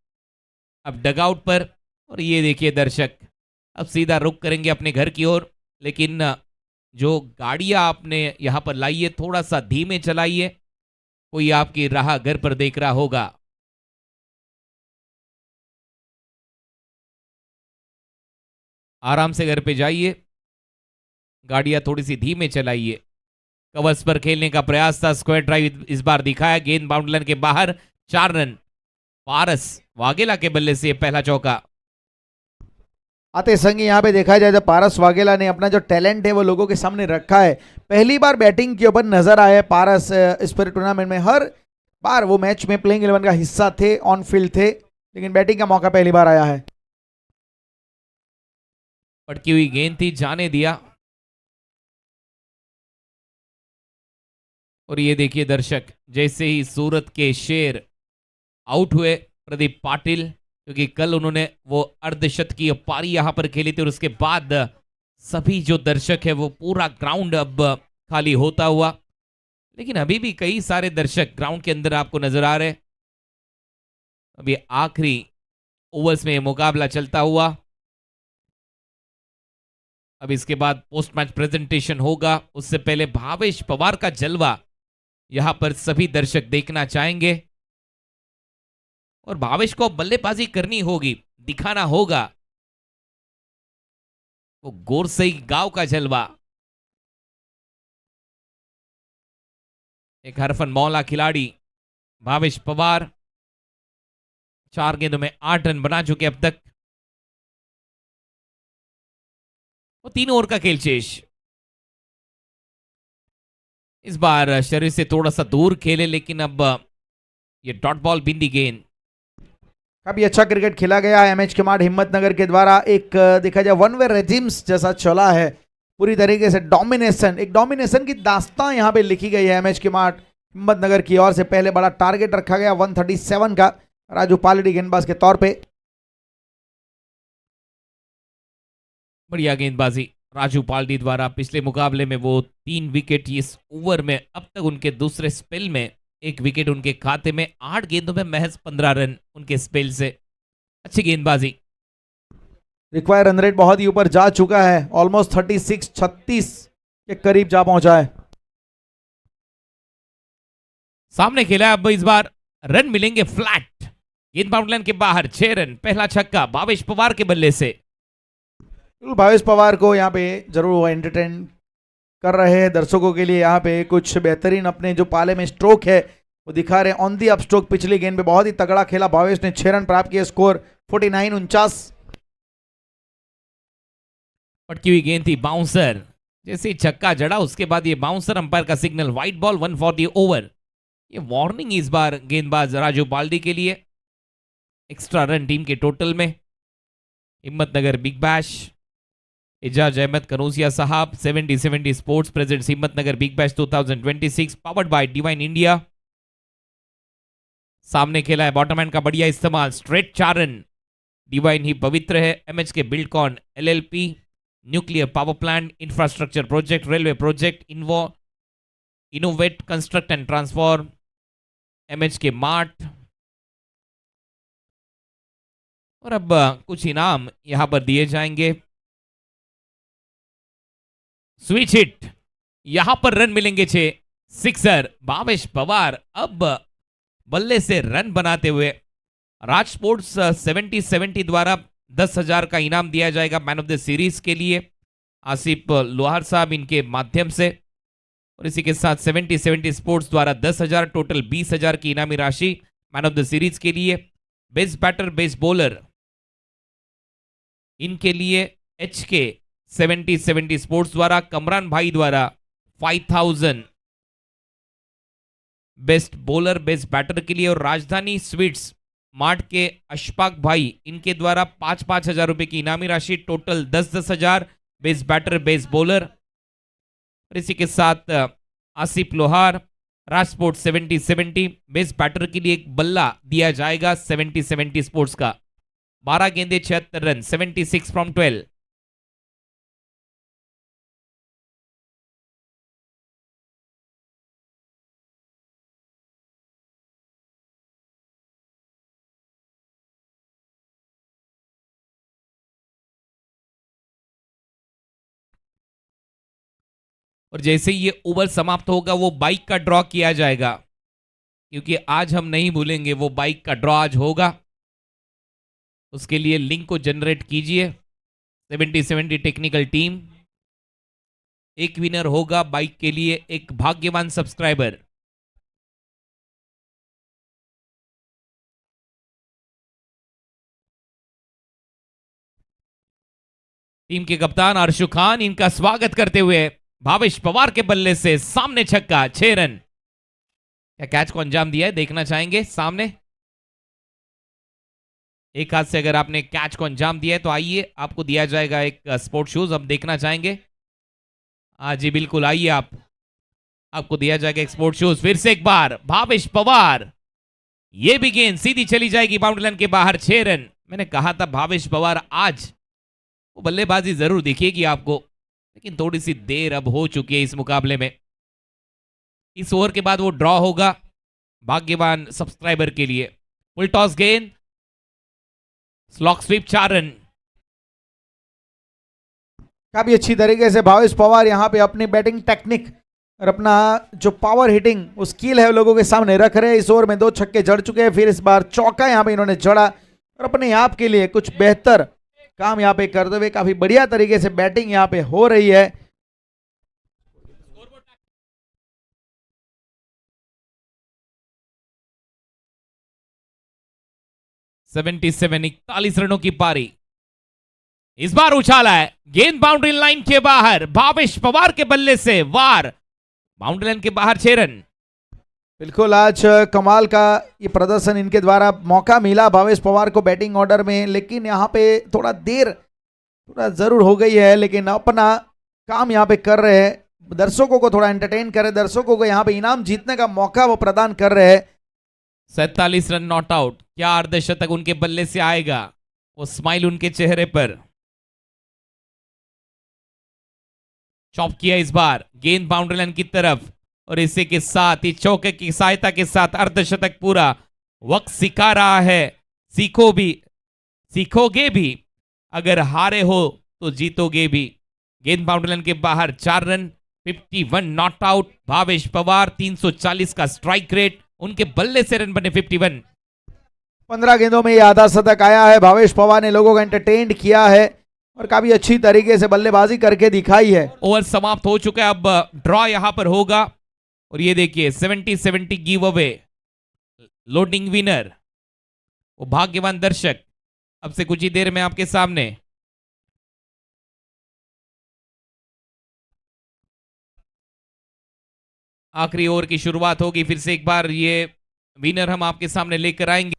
S2: अब डगआउट पर। और ये देखिए दर्शक अब सीधा रुख करेंगे अपने घर की ओर। लेकिन जो गाड़ियां आपने यहां पर लाई है, थोड़ा सा धीमे चलाइए, कोई आपकी राह घर पर देख रहा होगा। आराम से घर पे जाइए, गाड़ियां थोड़ी सी धीमे चलाइए। कवर्स पर खेलने का प्रयास था, स्क्वायर ड्राइव इस बार दिखाया। गेंद बाउंड लाइन के बाहर। 4 रन पारस वाघेला के बल्ले से पहला चौका।
S1: आते संग यहाँ पे देखा जाए तो पारस वाघेला ने अपना जो टैलेंट है वो लोगों के सामने रखा है। पहली बार बैटिंग के ऊपर नजर आए पारस इस पूरे टूर्नामेंट में। हर बार वो मैच में प्लेइंग 11 का हिस्सा थे, ऑन फील्ड थे, लेकिन बैटिंग का मौका पहली बार आया है।
S2: पटकी हुई गेंद थी, जाने दिया। और ये देखिए दर्शक, जैसे ही सूरत के शेर आउट हुए प्रदीप पाटिल, क्योंकि कल उन्होंने वो अर्धशतकीय पारी यहां पर खेली थी, और उसके बाद सभी जो दर्शक है वो पूरा ग्राउंड अब खाली होता हुआ। लेकिन अभी भी कई सारे दर्शक ग्राउंड के अंदर आपको नजर आ रहे। अभी आखिरी ओवर्स में मुकाबला चलता हुआ। अब इसके बाद पोस्ट मैच प्रेजेंटेशन होगा, उससे पहले भावेश पवार का जलवा यहां पर सभी दर्शक देखना चाहेंगे। और भावेश को बल्लेबाजी करनी होगी, दिखाना होगा। वो गोरसई गांव का जलवा। एक हरफन मौला खिलाड़ी भावेश पवार 4 गेंदों में 8 रन बना चुके अब तक। वो 3 ओवर का खेल शेष। इस बार शरीर से थोड़ा सा दूर खेले, लेकिन अब ये डॉट बॉल बिंदी गेंद।
S1: काफी अच्छा क्रिकेट खेला गया है एमएच के मार्ट हिम्मतनगर के द्वारा। एक देखा जाए वन वे रेजिम्स जैसा चला है, पूरी तरीके से डोमिनेशन, एक डोमिनेशन की दास्तां यहाँ पे लिखी गई है एमएच के मार्ट हिम्मतनगर की ओर से। पहले बड़ा टारगेट रखा गया 137 का राजू पालड़ी गेंदबाज के तौर पे।
S2: बढ़िया गेंदबाजी राजू पालड़ी द्वारा। पिछले मुकाबले में वो 3 विकेट, इस ओवर में अब तक उनके दूसरे स्पेल में 1 विकेट उनके खाते में। 8 गेंदों में महज 15 रन उनके स्पेल से। अच्छी गेंदबाजी।
S1: रिक्वायर रन रेट बहुत ही ऊपर जा चुका है, ऑलमोस्ट 36 के करीब जा पहुंचा है।
S2: सामने खेला अब इस बार रन मिलेंगे फ्लैट। गेंद बाउंड लाइन के बाहर 6 रन। पहला छक्का भावेश पवार के बल्ले से।
S1: भावेश पवार को यहाँ पे जरूर वो एंटरटेन कर रहे हैं दर्शकों के लिए। यहाँ पे कुछ बेहतरीन अपने जो पाले में स्ट्रोक है वो दिखा रहे हैं। ऑन दी अप स्ट्रोक पिछली गेंद पे बहुत ही तगड़ा खेला भावेश ने, 6 रन प्राप्त किए। स्कोर 49-49।
S2: पटकी हुई गेंद थी, बाउंसर। जैसे ही छक्का जड़ा उसके बाद ये बाउंसर, अंपायर का signal, white ball, 1 for the over. ये वार्निंग इस बार गेंदबाज राजू पालड़ी के लिए। एक्स्ट्रा रन टीम के टोटल में। हिम्मतनगर बिग बैश, इजाज अहमद कनौजिया साहब, 70-70 sports presents Himmatnagar big bash 2026, powered by divine India. सामने खेला है बॉटमैन का बढ़िया इस्तेमाल, स्ट्रेट 4 रन। डिवाइन ही पवित्र है। MH K Buildcon LLP, nuclear power plant, infrastructure project, railway project, innovate construct and transform, MH के मार्ट। और अब कुछ इनाम यहां पर दिए जाएंगे। स्विच हिट, यहां पर रन मिलेंगे 6। सिक्सर भावेश पवार अब बल्ले से रन बनाते हुए। राज स्पोर्ट्स 70-70 द्वारा 10,000 का इनाम दिया जाएगा मैन ऑफ द सीरीज के लिए, आसिफ लोहार साहब इनके माध्यम से। और इसी के साथ 70-70 स्पोर्ट्स द्वारा 10,000, टोटल 20,000 की इनामी राशि मैन ऑफ द सीरीज के लिए। बेस्ट बैटर, बेस्ट बॉलर इनके लिए HK 70-70 स्पोर्ट्स द्वारा, कमरान भाई द्वारा 5,000। बेस्ट बॉलर, बेस्ट बैटर के लिए। और राजधानी स्वीट्स मार्ट के अशफाक भाई इनके द्वारा 5-5 हजार रुपए की इनामी राशि, total 10-10,000। Best batter, best bowler. और इसी के साथ आसिफ लोहार, राज स्पोर्ट्स 70-70 बेस्ट बैटर के लिए एक बल्ला दिया जाएगा 70-70 स्पोर्ट्स का। 12 गेंदे 76 रन, 76 फ्रॉम 12। और जैसे ही ये ओवर समाप्त होगा वो बाइक का ड्रॉ किया जाएगा, क्योंकि आज हम नहीं भूलेंगे, वो बाइक का ड्रॉ आज होगा। उसके लिए लिंक को जनरेट कीजिए 70-70 टेक्निकल टीम। एक विनर होगा बाइक के लिए, एक भाग्यवान सब्सक्राइबर। टीम के कप्तान अर्शु खान इनका स्वागत करते हुए भावेश पवार के बल्ले से सामने छक्का, 6 रन। क्या कैच को अंजाम दिया है देखना चाहेंगे सामने। एक हाथ से अगर आपने कैच को अंजाम दिया है तो आइए, आपको दिया जाएगा एक स्पोर्ट शूज। हम देखना चाहेंगे। हाँ जी बिल्कुल, आइए आपको दिया जाएगा एक स्पोर्ट शूज। फिर से एक बार भावेश पवार, ये भी गेंद सीधी चली जाएगी बाउंड्री लाइन के बाहर, 6 रन। मैंने कहा था भावेश पवार आज वो बल्लेबाजी जरूर दिखेगी आपको, लेकिन थोड़ी सी देर अब हो चुकी है इस मुकाबले में। इस ओवर के बाद वो ड्रॉ होगा भाग्यवान सब्सक्राइबर के लिए। फुल टॉस गेंद, स्लॉक स्वीप, 4 रन।
S1: काफी अच्छी तरीके से भावेश पवार यहाँ पे अपनी बैटिंग टेक्निक और अपना जो पावर हिटिंग वो स्किल है लोगों के सामने रख रहे हैं। इस ओवर में 2 छक्के जड़ चुके हैं, फिर इस बार चौका यहाँ पे इन्होंने जड़ा और अपने आप के लिए कुछ बेहतर काम यहाँ पे करते हुए काफी बढ़िया तरीके से बैटिंग यहाँ पे हो रही है।
S2: सेवेंटी सेवन 41 रनों की पारी। इस बार उछाला है, गेंद बाउंड्री लाइन के बाहर, भावेश पवार के बल्ले से वार, बाउंड्री लाइन के बाहर 6 रन।
S1: बिल्कुल आज कमाल का ये प्रदर्शन इनके द्वारा मौका मिला भावेश पवार को बैटिंग ऑर्डर में, लेकिन यहाँ पे थोड़ा जरूर हो गई है, लेकिन अपना काम यहाँ पे कर रहे हैं, दर्शकों को थोड़ा एंटरटेन कर रहे, दर्शकों को यहाँ पे इनाम जीतने का मौका वो प्रदान कर रहे हैं।
S2: 47 रन नॉट आउट। क्या अर्धशतक उनके बल्ले से आएगा? वो स्माइल उनके चेहरे पर। चॉप किया इस बार, गेंद बाउंड्री लाइन की तरफ, और इसी के साथ ही चौके की सहायता के साथ अर्धशतक पूरा। वक्त सिखा रहा है, सीखोगे भी, अगर हारे हो तो जीतोगे भी। गेंद बाउंड्री लाइन के बाहर 4 run, 51 not out. Bhavesh Pawar 340 का स्ट्राइक रेट, उनके बल्ले से रन बने 51।
S1: 15 गेंदों में ये आधा शतक आया है। भावेश पवार ने लोगों को एंटरटेन किया है और काफी अच्छी तरीके से बल्लेबाजी करके दिखाई है।
S2: ओवर समाप्त हो चुका है, अब ड्रॉ यहां पर होगा। और ये देखिए 70-70 गिव अवे, लोडिंग विनर, वो भाग्यवान दर्शक अब से कुछ ही देर में आपके सामने। आखिरी ओवर की शुरुआत होगी, फिर से एक बार ये विनर हम आपके सामने लेकर आएंगे।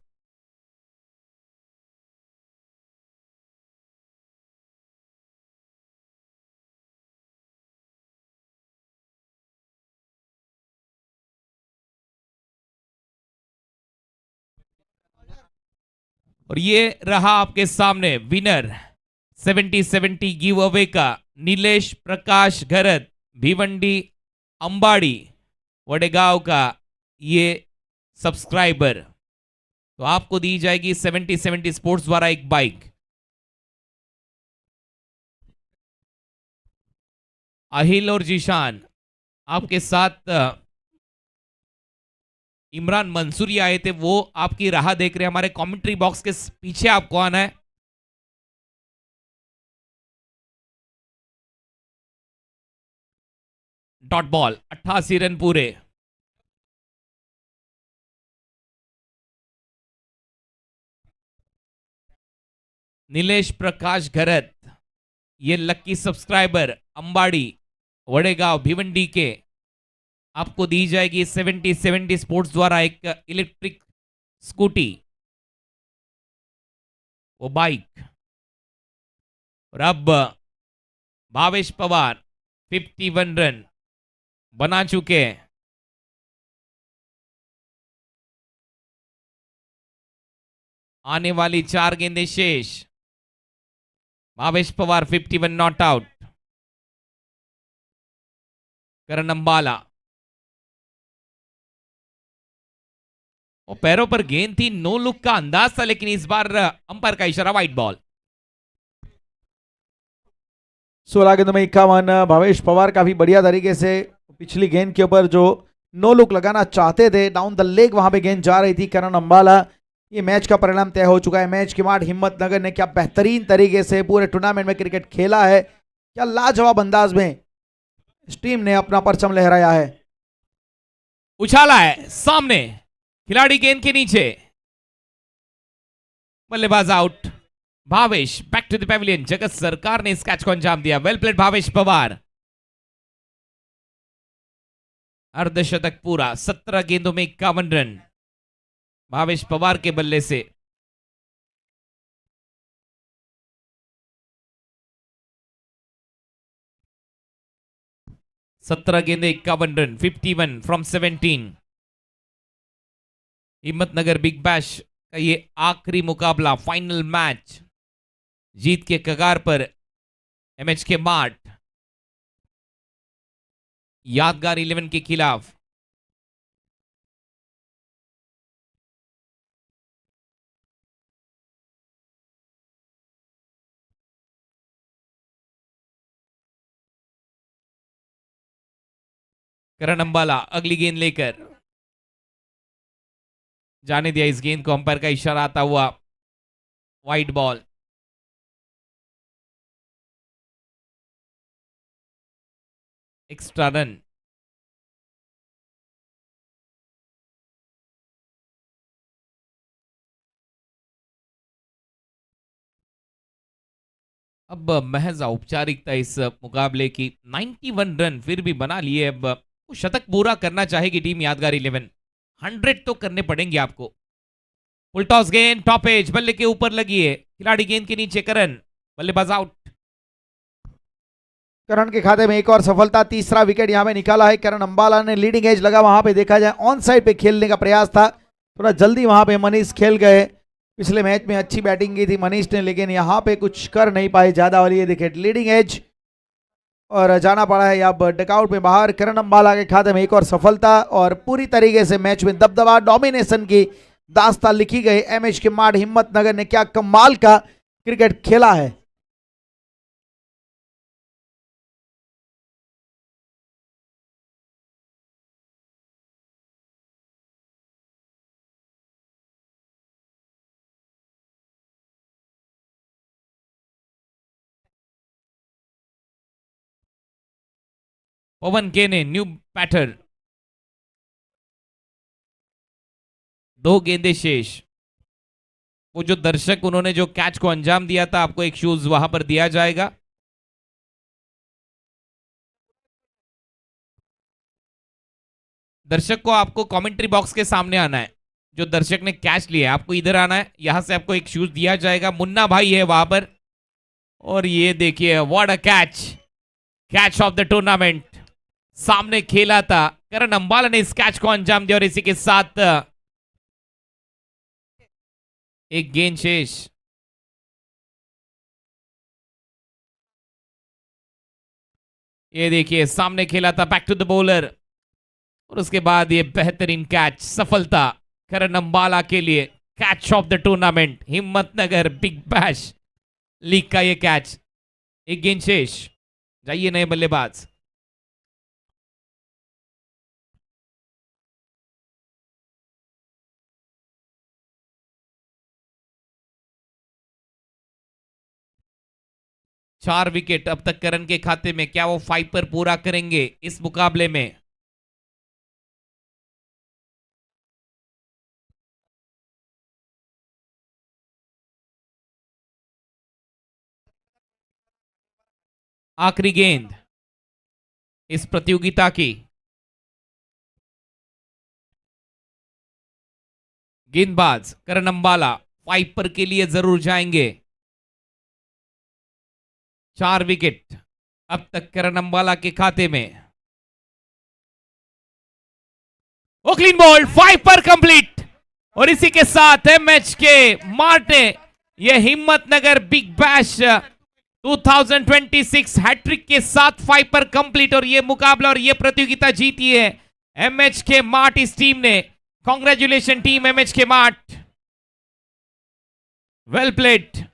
S2: और ये रहा आपके सामने विनर 70-70 गिव अवे का, नीलेश प्रकाश घरत, भिवंडी अंबाड़ी वडेगांव का ये सब्सक्राइबर। तो आपको दी जाएगी 70-70 स्पोर्ट्स द्वारा एक बाइक। अहिल और जीशान आपके साथ, इमरान मंसूरी आए थे, वो आपकी राह देख रहे हैं। हमारे कमेंट्री बॉक्स के पीछे आपको आना है। डॉट बॉल 88 रन पूरे। नीलेश प्रकाश घरत, ये लक्की सब्सक्राइबर अंबाड़ी वडेगांव भिवंडी के, आपको दी जाएगी 70-70 स्पोर्ट्स द्वारा एक इलेक्ट्रिक स्कूटी, वो बाइक। और अब भावेश पवार 51 रन बना चुके हैं। आने वाली 4 गेंदें शेष। Bhavesh Pawar 51 not out. करण अंबाला, और पैरों पर गेंद थी, नो लुक का अंदाज था, लेकिन इस बार अंपायर का इशारा, वाइट बॉल।
S1: 16 गेंदों में 51। भावेश पवार काफी बढ़िया तरीके से पिछली गेंद के ऊपर जो नो लुक लगाना चाहते थे, डाउन द लेग वहां पे गेंद जा रही थी। करण अंबाला, ये मैच का परिणाम तय हो चुका है। मैच के बाद हिम्मतनगर ने क्या बेहतरीन तरीके से पूरे टूर्नामेंट में क्रिकेट खेला है, क्या लाजवाब अंदाज में इस टीम ने अपना परचम लहराया है।
S2: उछाला है सामने, खिलाड़ी गेंद के नीचे, बल्लेबाज out. Bhavesh back to the pavilion. Jagat Sarkar ने इस कैच को अंजाम दिया। Well played Bhavesh Pawar. अर्धशतक पूरा, 17 गेंदों में 51 रन भावेश पवार के बल्ले से। सत्रह गेंदे 51 run, 51 from 17। Himmatnagar big bash का ये आखिरी मुकाबला, फाइनल मैच, जीत के कगार पर MHK मार्ट यादगार 11 के खिलाफ। करण अंबाला अगली गेंद लेकर जाने दिया इस गेंद को, अंपायर का इशारा आता हुआ, वाइड बॉल। Extra run. अब महज औपचारिकता इस मुकाबले की 91 रन फिर भी बना लिए। अब वो शतक पूरा करना चाहेगी टीम यादगार 11। 100 तो करने पड़ेंगे आपको। फुल टॉस गेंद टॉप एज, बल्ले के ऊपर लगी है, खिलाड़ी गेंद के नीचे, करण बल्लेबाज आउट।
S1: करण के खाते में एक और सफलता, तीसरा विकेट यहां पे निकाला है करण अंबाला ने। लीडिंग एज लगा वहां पे, देखा जाए ऑन साइड पे खेलने का प्रयास था, थोड़ा जल्दी वहां पे मनीष खेल गए। पिछले मैच में अच्छी बैटिंग की थी मनीष ने, लेकिन यहां पे कुछ कर नहीं पाए ज्यादा वाली ये विकेट। लीडिंग एज और जाना पड़ा है अब डकआउट में बाहर। करण अंबाला के खाते में एक और सफलता और पूरी तरीके से मैच में दबदबा डोमिनेशन की दास्तान लिखी गई। एमएच के माठ हिम्मतनगर ने क्या कमाल का क्रिकेट खेला है।
S2: पवन के ने न्यू पैटर्न, 2 गेंदे शेष। वो जो दर्शक उन्होंने जो कैच को अंजाम दिया था, आपको एक शूज वहां पर दिया जाएगा। दर्शक को आपको कमेंट्री बॉक्स के सामने आना है। जो दर्शक ने कैच लिया है आपको इधर आना है, यहां से आपको एक शूज दिया जाएगा। मुन्ना भाई है वहां पर, और ये देखिए what a catch, catch of the tournament. सामने खेला था, करण अंबाला ने इस कैच को अंजाम दिया और इसी के साथ एक गेंद शेष। ये देखिए सामने खेला था, बैक टू द बॉलर, और उसके बाद ये बेहतरीन कैच, सफलता करण अंबाला के लिए। Catch of the tournament, Himmatnagar big bash league का ये कैच। एक गेंद शेष, जाइए नए बल्लेबाज। चार विकेट अब तक करण के खाते में, क्या वो 5 पर पूरा करेंगे इस मुकाबले में? आखिरी गेंद इस प्रतियोगिता की। गेंदबाज करण अंबाला 5 पर के लिए जरूर जाएंगे। 4 विकेट अब तक करण अंबाला के खाते में। वो क्लीन बॉल 5 पर कंप्लीट, और इसी के साथ मैच के मार्टे ये हिम्मतनगर बिग बैश 2026 हैट्रिक के साथ 5 पर कंप्लीट, और ये मुकाबला और ये प्रतियोगिता जीती है एमएच के मार्ट इस टीम ने। कांग्रेचुलेशन टीम एमएच के मार्ट, वेल प्लेड।